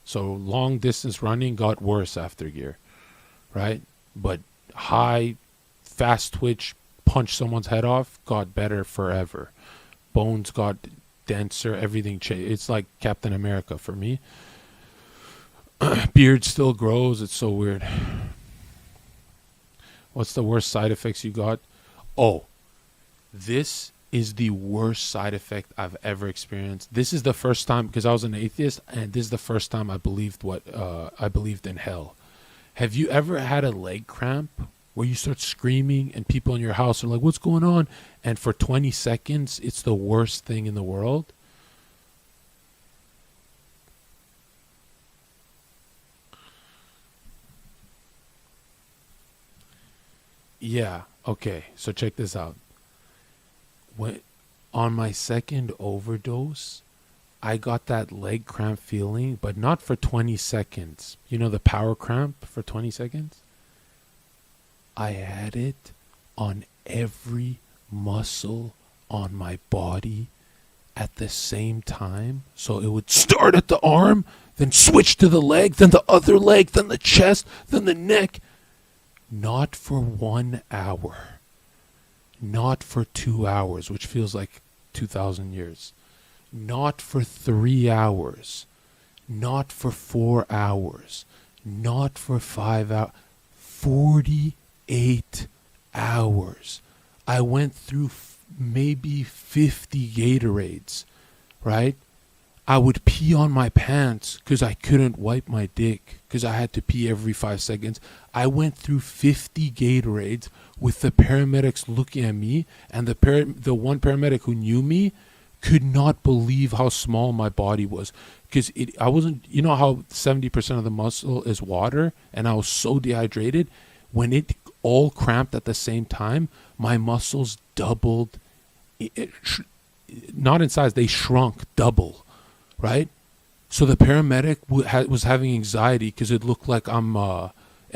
So long distance running got worse after gear, right? But high, fast twitch, punch someone's head off got better forever. Bones got denser, everything changed. It's like Captain America for me. Beard still grows. It's so weird. What's the worst side effects you got? Oh, this is the worst side effect I've ever experienced. This is the first time, because I was an atheist, and this is the first time I believed I believed in hell. Have you ever had a leg cramp where you start screaming and people in your house are like, what's going on? And for 20 seconds, it's the worst thing in the world? Yeah, okay, so check this out. On my second overdose, I got that leg cramp feeling, but not for 20 seconds. You know, the power cramp for 20 seconds? I had it on every muscle on my body at the same time. So it would start at the arm, then switch to the leg, then the other leg, then the chest, then the neck. Not for 1 hour. Not for 2 hours, which feels like 2,000 years. Not for 3 hours. Not for 4 hours. Not for 5 hours. 48 hours. I went through maybe 50 Gatorades, right? I would pee on my pants because I couldn't wipe my dick because I had to pee every 5 seconds. I went through 50 Gatorades with the paramedics looking at me, and the one paramedic who knew me could not believe how small my body was, because I wasn't, you know how 70% of the muscle is water, and I was so dehydrated. When it all cramped at the same time, my muscles doubled. Not in size, they shrunk double, right? So the paramedic was having anxiety because it looked like I'm a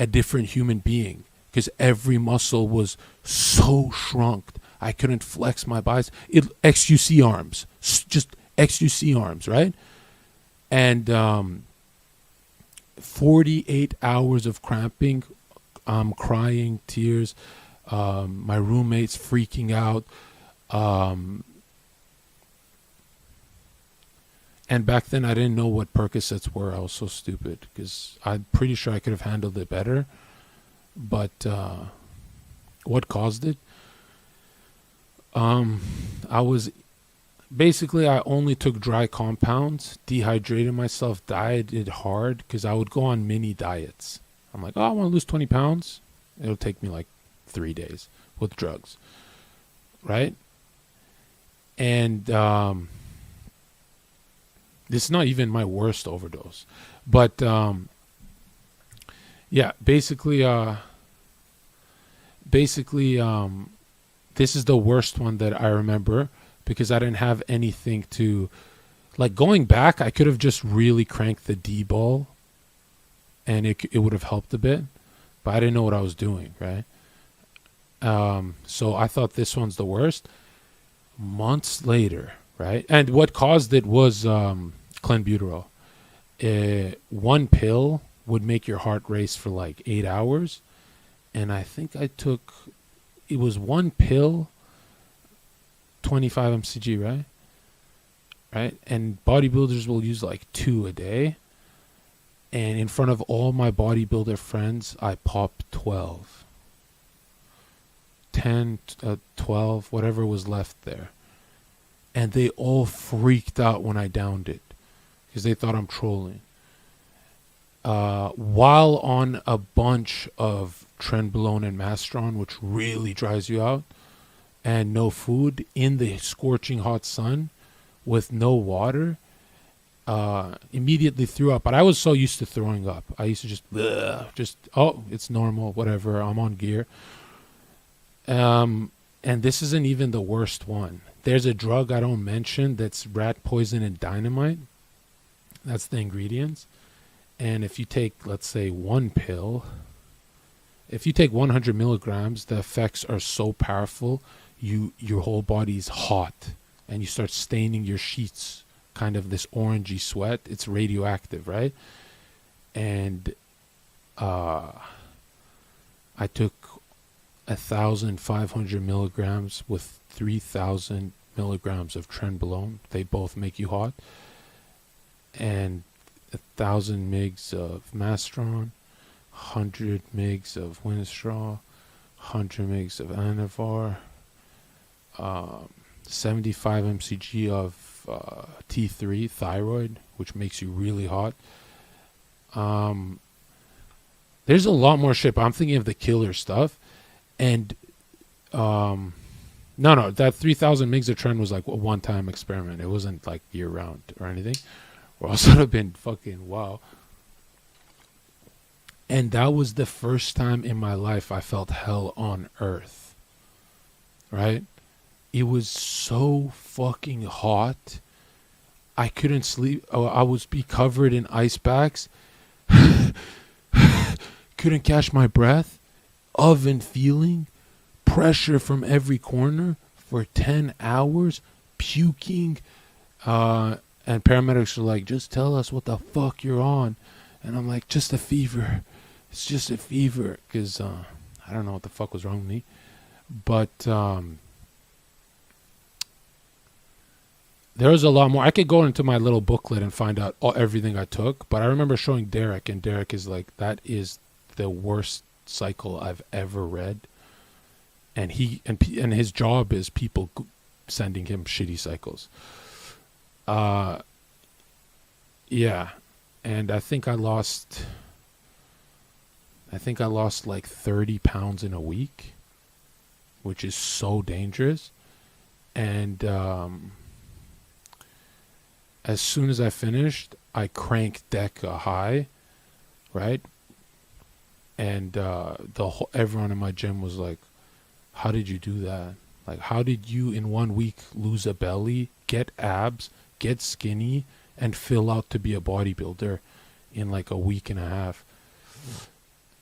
different human being, because every muscle was so shrunk. I couldn't flex my biceps. XUC arms, just XUC arms, right? And 48 hours of cramping, crying, tears, my roommates freaking out. And back then I didn't know what Percocets were. I was so stupid because I'm pretty sure I could have handled it better. But what caused it? I only took dry compounds, dehydrated myself, dieted hard, because I would go on mini diets. I'm like, oh, I want to lose 20 pounds. It'll take me like 3 days with drugs, right? And this is not even my worst overdose. But yeah, basically, this is the worst one that I remember, because I didn't have anything to, like, going back, I could have just really cranked the D-ball and it would have helped a bit, but I didn't know what I was doing, right? So I thought this one's the worst. Months later, right? And what caused it was clenbuterol. One pill would make your heart race for like 8 hours. And I think it was one pill, 25 mcg, right? Right? And bodybuilders will use like 2 a day. And in front of all my bodybuilder friends, I popped 12. 10, 12, whatever was left there. And they all freaked out when I downed it, because they thought I'm trolling. While on a bunch of Trenbolone and Mastron, which really dries you out, and no food, in the scorching hot sun with no water, immediately threw up. But I was so used to throwing up. I used to oh, it's normal, whatever, I'm on gear. And this isn't even the worst one. There's a drug I don't mention that's rat poison and dynamite. That's the ingredients. And if you take, let's say, one pill, if you take 100 milligrams, the effects are so powerful, your whole body's hot, and you start staining your sheets, kind of this orangey sweat. It's radioactive, right? And I took 1,500 milligrams with 3,000 milligrams of Trenbolone. They both make you hot. And 1,000 mgs of Mastron, 100 mgs of Winstrol, 100 mgs of Anavar, 75 mcg of T3 thyroid, which makes you really hot. There's a lot more shit, but I'm thinking of the killer stuff. And no, that 3,000 mgs of Tren was like a one-time experiment. It wasn't like year-round or anything. Or else it would have been fucking wow. And that was the first time in my life I felt hell on earth. Right? It was so fucking hot. I couldn't sleep. I would be covered in ice bags. Couldn't catch my breath. Oven feeling. Pressure from every corner for 10 hours. Puking. And paramedics are like, just tell us what the fuck you're on. And I'm like, just a fever. It's just a fever. Because I don't know what the fuck was wrong with me. But there was a lot more. I could go into my little booklet and find out everything I took. But I remember showing Derek. And Derek is like, that is the worst cycle I've ever read. And his job is people sending him shitty cycles. Yeah. And I think I lost like 30 pounds in a week, which is so dangerous. And as soon as I finished, I cranked Deca high, right? And everyone in my gym was like, how did you do that? Like, how did you in 1 week lose a belly, get abs, get skinny, and fill out to be a bodybuilder in like a week and a half?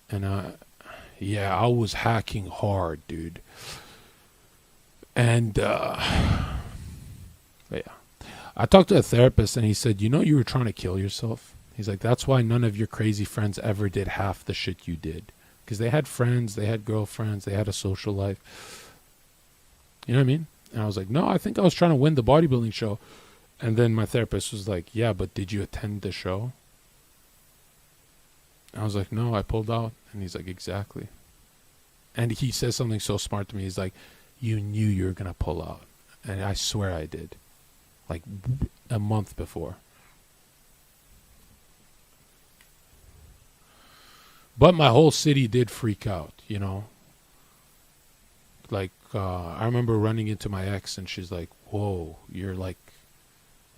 And I was hacking hard, dude. And yeah, I talked to a therapist and he said, you were trying to kill yourself. He's like, that's why none of your crazy friends ever did half the shit you did. Because they had friends, they had girlfriends, they had a social life. You know what I mean? And I was like, no, I think I was trying to win the bodybuilding show. And then my therapist was like, yeah, but did you attend the show? I was like, no, I pulled out. And he's like, exactly. And he says something so smart to me. He's like, you knew you were going to pull out. And I swear I did. Like a month before. But my whole city did freak out, Like, I remember running into my ex and she's like, whoa, you're like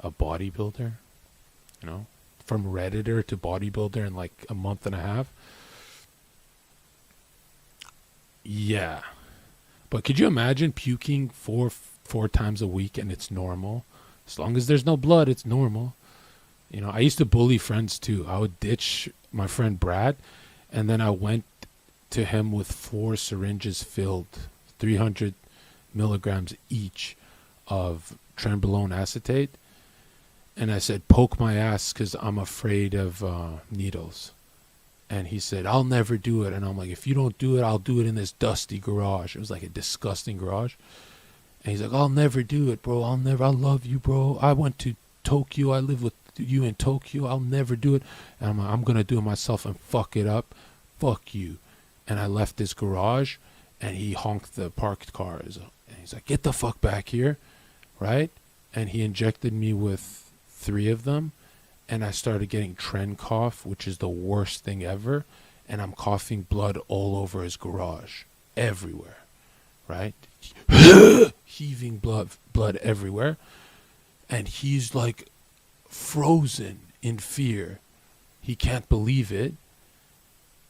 a bodybuilder? From Redditor to bodybuilder in like a month and a half. Yeah. But could you imagine puking four times a week and it's normal? As long as there's no blood, it's normal. I used to bully friends too. I would ditch my friend Brad. And then I went to him with 4 syringes filled, 300 milligrams each of trenbolone acetate. And I said, poke my ass because I'm afraid of needles. And he said, I'll never do it. And I'm like, if you don't do it, I'll do it in this dusty garage. It was like a disgusting garage. And he's like, I'll never do it, bro. I love you, bro. I went to Tokyo. I live with you in Tokyo. I'll never do it. And I'm like, I'm going to do it myself and fuck it up. Fuck you. And I left this garage and he honked the parked cars. And he's like, get the fuck back here. Right? And he injected me with 3 of them. And I started getting tren cough, which is the worst thing ever. And I'm coughing blood all over his garage. Everywhere. Right? Heaving blood everywhere. And he's like frozen in fear. He can't believe it.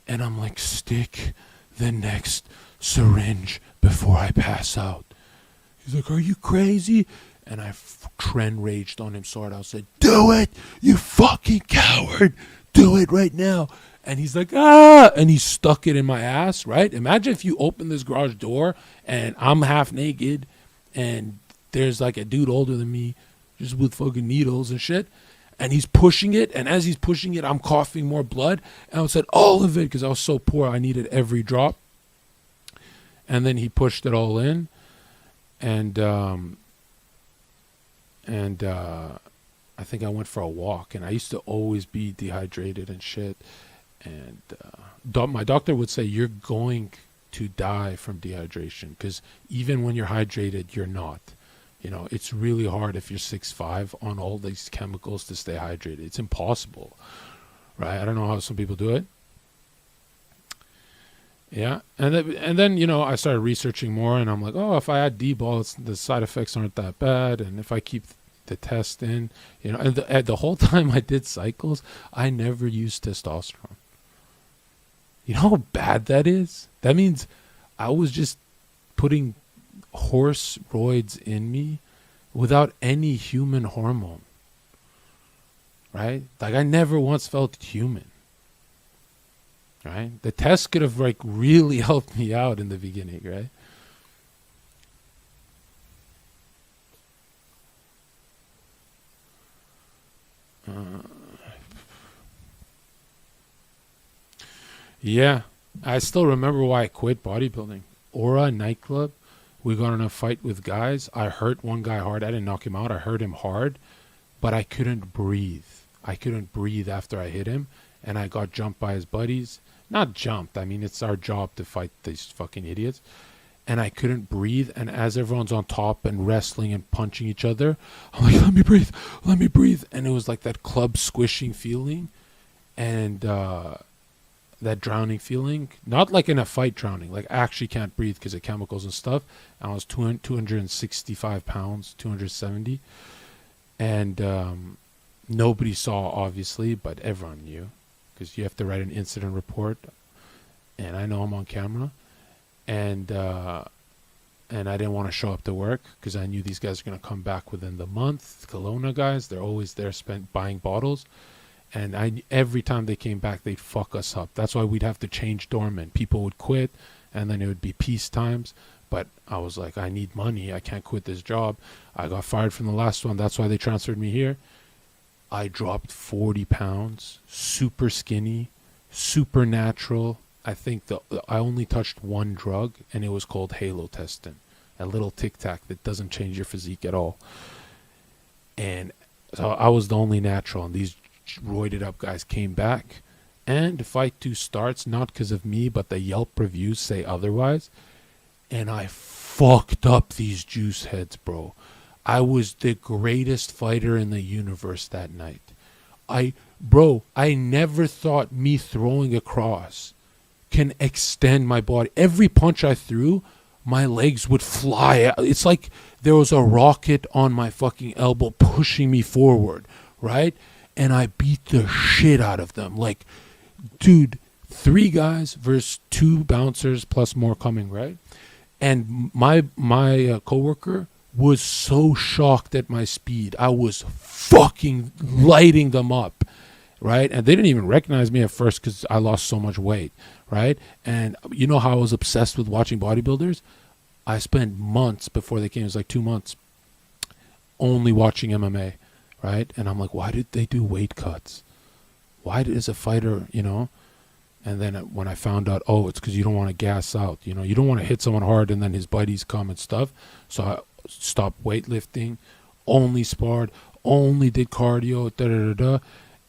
And I'm like, stick the next syringe before I pass out. He's like, are you crazy? And I tren raged on him so hard. I said, do it, you fucking coward. Do it right now. And he's like, ah. And he stuck it in my ass, right? Imagine if you open this garage door and I'm half naked and there's like a dude older than me just with fucking needles and shit. And he's pushing it. And as he's pushing it, I'm coughing more blood. And I said, all of it, because I was so poor. I needed every drop. And then he pushed it all in. And I think I went for a walk. And I used to always be dehydrated and shit. And my doctor would say, you're going to die from dehydration, because even when you're hydrated, you're not. You know, it's really hard if you're 6'5" on all these chemicals to stay hydrated. It's impossible, right? I don't know how some people do it. Yeah, and then you know, I started researching more, and I'm like, oh, if I add D-bol, the side effects aren't that bad, and if I keep the test in, you know, and the whole time I did cycles, I never used testosterone. You know how bad that is? That means I was just putting horse roids in me without any human hormone, right? Like, I never once felt human, right? The test could have like really helped me out in the beginning, right? Yeah, I still remember why I quit bodybuilding. Aura nightclub, we got in a fight with guys. I hurt one guy hard. I didn't knock him out. I hurt him hard, but I couldn't breathe. I couldn't breathe after I hit him, and I got jumped by his buddies. Not jumped. I mean, it's our job to fight these fucking idiots. And I couldn't breathe, and as everyone's on top and wrestling and punching each other, I'm like, let me breathe, let me breathe. And it was like that club squishing feeling, and that drowning feeling. Not like in a fight drowning, like I actually can't breathe because of chemicals and stuff. And I was 265 pounds, 270. And nobody saw, obviously, but everyone knew, because you have to write an incident report. And I know I'm on camera. And I didn't want to show up to work because I knew these guys are going to come back within the month. Kelowna guys, they're always there buying bottles. And every time they came back, they'd fuck us up. That's why we'd have to change doormen. People would quit, and then it would be peace times. But I was like, I need money. I can't quit this job. I got fired from the last one. That's why they transferred me here. I dropped 40 pounds, super skinny, super natural. I think I only touched one drug, and it was called halotestin, a little tic tac that doesn't change your physique at all. And so I was the only natural, and these roided up guys came back. And Fight 2 starts, not because of me, but the Yelp reviews say otherwise. And I fucked up these juice heads, bro. I was the greatest fighter in the universe that night. I never thought me throwing a cross can extend my body. Every punch I threw, my legs would fly out. It's like there was a rocket on my fucking elbow pushing me forward, right? And I beat the shit out of them. Like, dude, 3 guys versus 2 bouncers plus more coming, right? And my coworker was so shocked at my speed. I was fucking lighting them up, right? And they didn't even recognize me at first because I lost so much weight, right? And you know how I was obsessed with watching bodybuilders? I spent months before they came. It was like 2 months only watching MMA, right? And I'm like, why did they do weight cuts? Why does a fighter, you know? And then when I found out, oh, it's because you don't want to gas out. You know, you don't want to hit someone hard and then his buddies come and stuff. So I stopped weightlifting, only sparred, only did cardio,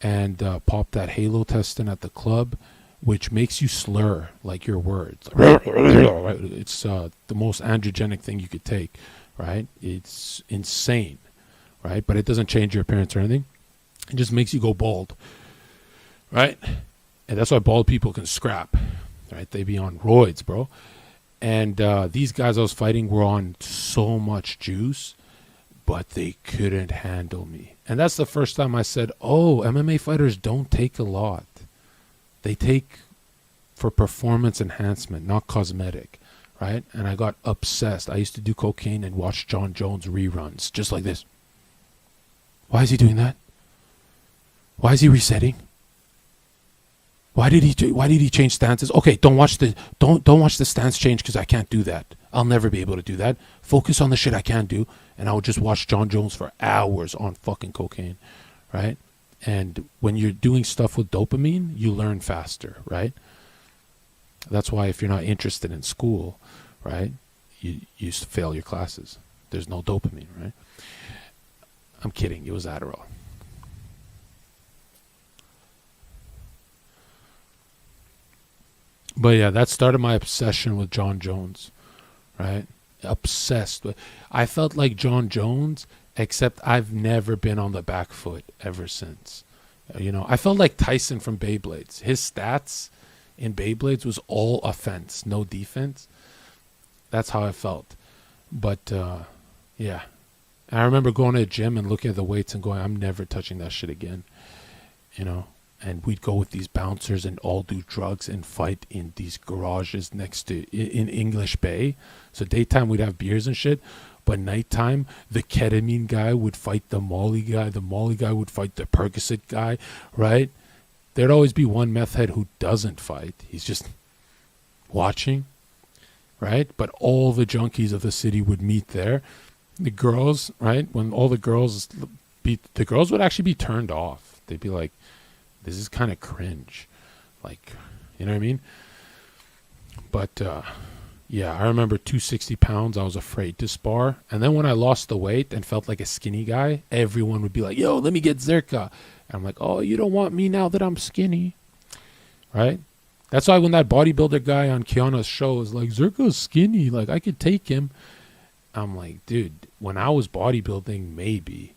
and popped that halotestin at the club, which makes you slur like your words. It's the most androgenic thing you could take, right? It's insane, right? But it doesn't change your appearance or anything. It just makes you go bald, right? And that's why bald people can scrap, right? They be on roids, bro. And these guys I was fighting were on so much juice, but they couldn't handle me. And that's the first time I said, oh, MMA fighters don't take a lot. They take for performance enhancement, not cosmetic, right? And I got obsessed. I used to do cocaine and watch Jon Jones reruns, just like this. Why is he doing that? Why is he resetting? Why did he change stances? Okay, don't watch the stance change because I can't do that. I'll never be able to do that. Focus on the shit I can do, and I would just watch Jon Jones for hours on fucking cocaine, right? And when you're doing stuff with dopamine, you learn faster, right? That's why if you're not interested in school, right, you fail your classes. There's no dopamine, right? I'm kidding. It was Adderall. But yeah, that started my obsession with John Jones, right? Obsessed with. I felt like John Jones, except I've never been on the back foot ever since. You know, I felt like Tyson from Beyblades. His stats in Beyblades was all offense, no defense. That's how I felt. But yeah, I remember going to a gym and looking at the weights and going, I'm never touching that shit again. You know, and we'd go with these bouncers and all do drugs and fight in these garages next to in English Bay. So daytime we'd have beers and shit, but nighttime the ketamine guy would fight the Molly guy would fight the Percocet guy, right? There'd always be one meth head who doesn't fight. He's just watching, right? But all the junkies of the city would meet there. The girls, right? When all the girls would actually be turned off. They'd be like, this is kind of cringe. Like, you know what I mean? But, yeah, I remember 260 pounds. I was afraid to spar. And then when I lost the weight and felt like a skinny guy, everyone would be like, yo, let me get Zherka. And I'm like, oh, you don't want me now that I'm skinny. Right? That's why when that bodybuilder guy on Kiana's show was like, Zherka's skinny. Like, I could take him. I'm like, dude, when I was bodybuilding, maybe.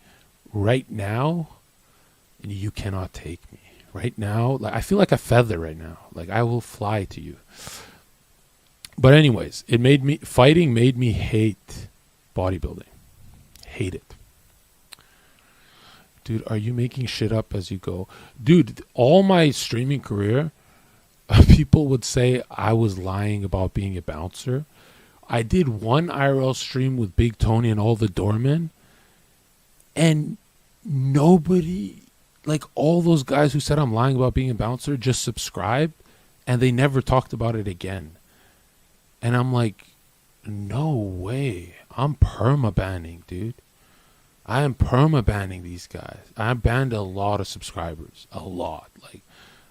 Right now, you cannot take me. Right now, like I feel like a feather right now. Like I will fly to you. But anyways, fighting made me hate bodybuilding. Hate it. Dude, are you making shit up as you go? Dude, all my streaming career, people would say I was lying about being a bouncer. I did one IRL stream with Big Tony and all the doormen, and nobody, like all those guys who said I'm lying about being a bouncer, just subscribed, and they never talked about it again. And I'm like, no way. I'm perma-banning, dude. I am perma-banning these guys. I banned a lot of subscribers. A lot. Like,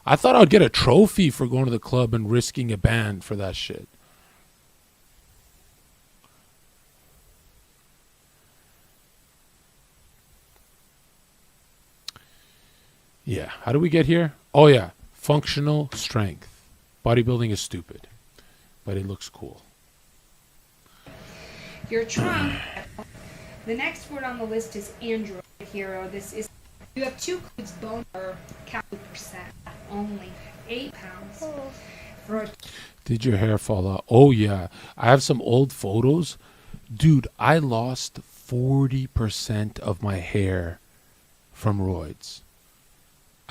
I thought I'd get a trophy for going to the club and risking a ban for that shit. Yeah. How do we get here? Oh, yeah. Functional strength. Bodybuilding is stupid, but it looks cool. Your trunk. The next word on the list is Android Hero. This is, you have 2 codes bone per calorie percent, only 8 pounds. For a Did your hair fall out? Oh, yeah. I have some old photos. Dude, I lost 40% of my hair from roids.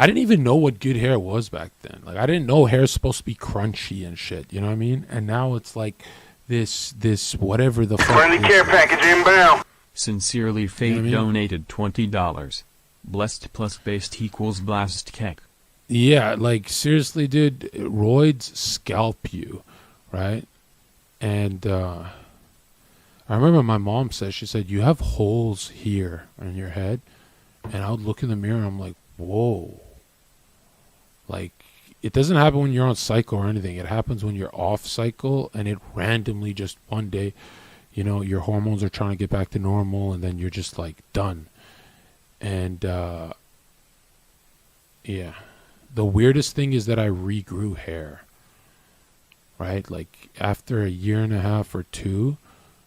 I didn't even know what good hair was back then. Like, I didn't know hair's supposed to be crunchy and shit. You know what I mean? And now it's like this whatever the fuck. Friendly care package inbound. Sincerely, Fate You know what I mean? donated $20. Blessed plus based equals blast kek. Yeah, like, seriously, dude, roids scalp you, right? And I remember my mom said, she said, you have holes here on your head. And I would look in the mirror and I'm like, whoa. Like, it doesn't happen when you're on cycle or anything. It happens when you're off cycle, and it randomly just one day, you know, your hormones are trying to get back to normal, and then you're just like done. And yeah, the weirdest thing is that I regrew hair, right? Like after a year and a half or 2,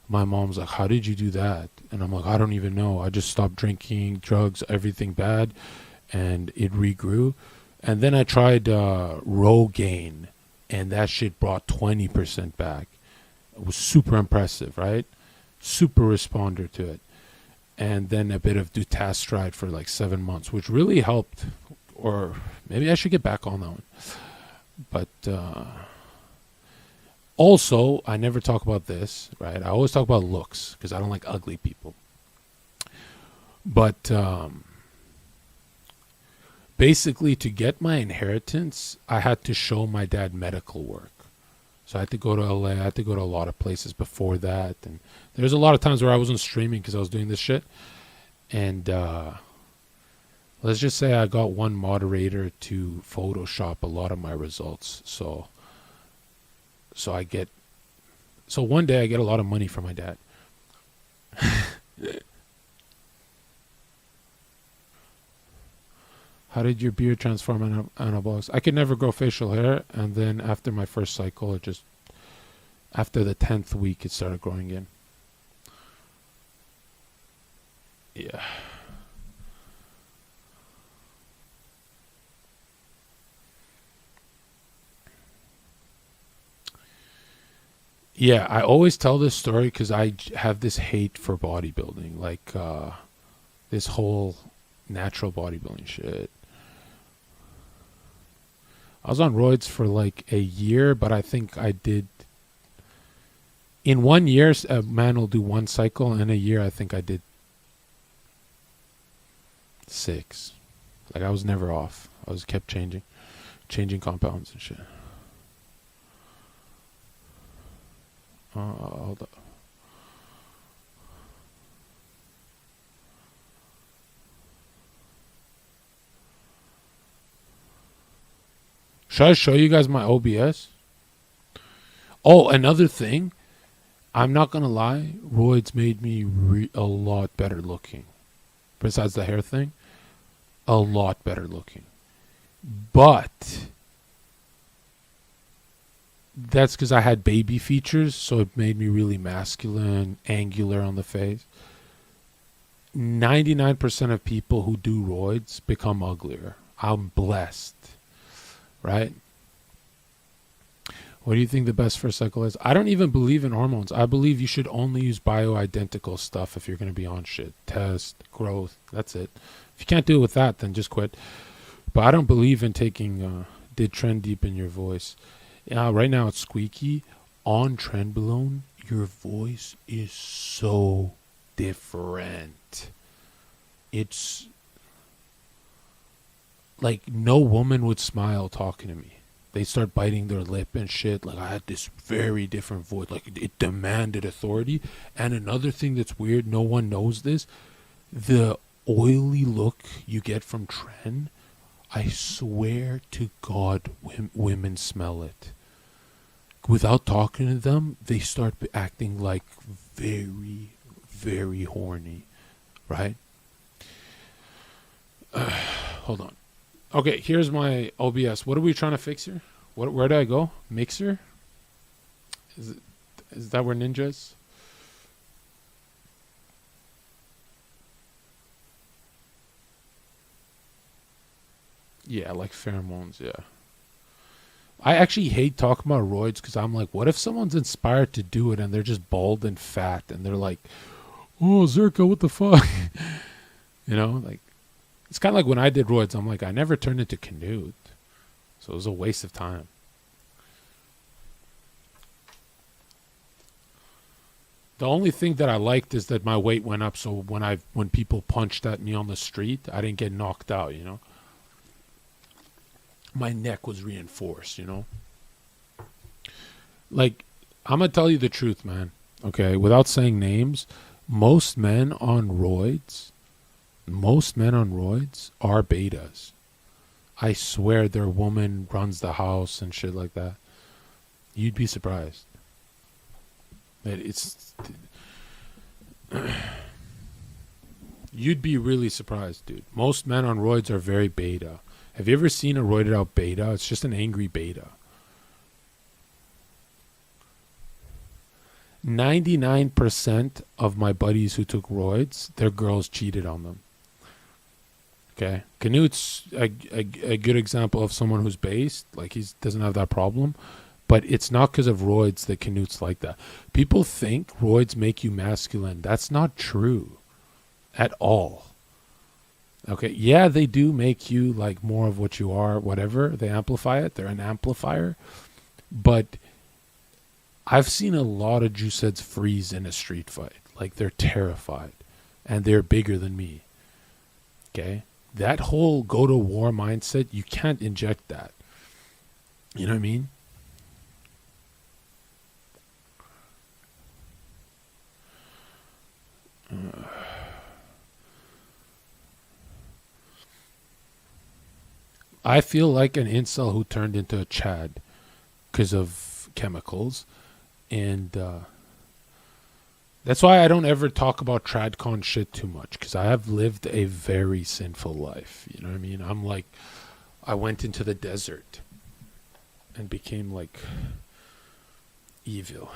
my mom's like, how did you do that? And I'm like, I don't even know. I just stopped drinking, drugs, everything bad, and it regrew. And then I tried Rogaine, and that shit brought 20% back. It was super impressive, right? Super responder to it. And then a bit of dutasteride for like 7 months, which really helped. Or maybe I should get back on that one. But also, I never talk about this, right? I always talk about looks because I don't like ugly people. But basically, to get my inheritance, I had to show my dad medical work. So I had to go to LA. I had to go to a lot of places before that. And there's a lot of times where I wasn't streaming because I was doing this shit. And let's just say I got one moderator to Photoshop a lot of my results. So one day I get a lot of money from my dad. How did your beard transform anabolics? I could never grow facial hair, and then after my first cycle, it just, after the 10th week, it started growing in. Yeah. Yeah, I always tell this story because I have this hate for bodybuilding, like this whole natural bodybuilding shit. I was on roids for like a year, but I think I did. In 1 year, a man will do 1 cycle. In a year, I think I did 6. Like, I was never off. I was kept changing compounds and shit. Hold up. Should I show you guys my OBS? Oh, another thing. I'm not going to lie. Roids made me a lot better looking. Besides the hair thing. A lot better looking. But that's because I had baby features. So it made me really masculine, angular on the face. 99% of people who do roids become uglier. I'm blessed. Right? What do you think the best first cycle is? I don't even believe in hormones. I believe you should only use bioidentical stuff if you're going to be on shit. Test, growth, that's it. If you can't do it with that, then just quit. But I don't believe in taking, did trend deepen your voice. Right now it's squeaky. On Trenbolone, your voice is so different. It's like no woman would smile talking to me. They start biting their lip and shit. Like, I had this very different voice. Like, it demanded authority. And another thing that's weird, no one knows this, the oily look you get from Tren, I swear to God, women smell it. Without talking to them, they start acting like very, very horny. Right? Hold on. Okay, here's my OBS. What are we trying to fix here? Where did I go? Mixer? Is that where Ninja is? Yeah, like pheromones, yeah. I actually hate talking about roids because I'm like, what if someone's inspired to do it and they're just bald and fat and they're like, oh, Zherka, what the fuck? You know, like, it's kind of like when I did roids, I'm like, I never turned into Canute. So it was a waste of time. The only thing that I liked is that my weight went up, so when people punched at me on the street, I didn't get knocked out, you know? My neck was reinforced, you know? Like, I'm going to tell you the truth, man. Okay, without saying names, most men on roids are betas. I swear their woman runs the house and shit like that. You'd be surprised. You'd be really surprised, dude. Most men on roids are very beta. Have you ever seen a roided out beta? It's just an angry beta. 99% of my buddies who took roids, their girls cheated on them. Okay, Canute's a good example of someone who's based, like he doesn't have that problem, but it's not because of roids that Canute's like that. People think roids make you masculine. That's not true at all. Okay, yeah, they do make you like more of what you are, whatever. They amplify it. They're an amplifier. But I've seen a lot of juiceheads freeze in a street fight. Like, they're terrified. And they're bigger than me. Okay? That whole go to war mindset, you can't inject that. You know what I mean? I feel like an incel who turned into a Chad because of chemicals. And That's why I don't ever talk about tradcon shit too much, because I have lived a very sinful life. You know what I mean? I'm like, I went into the desert and became like evil.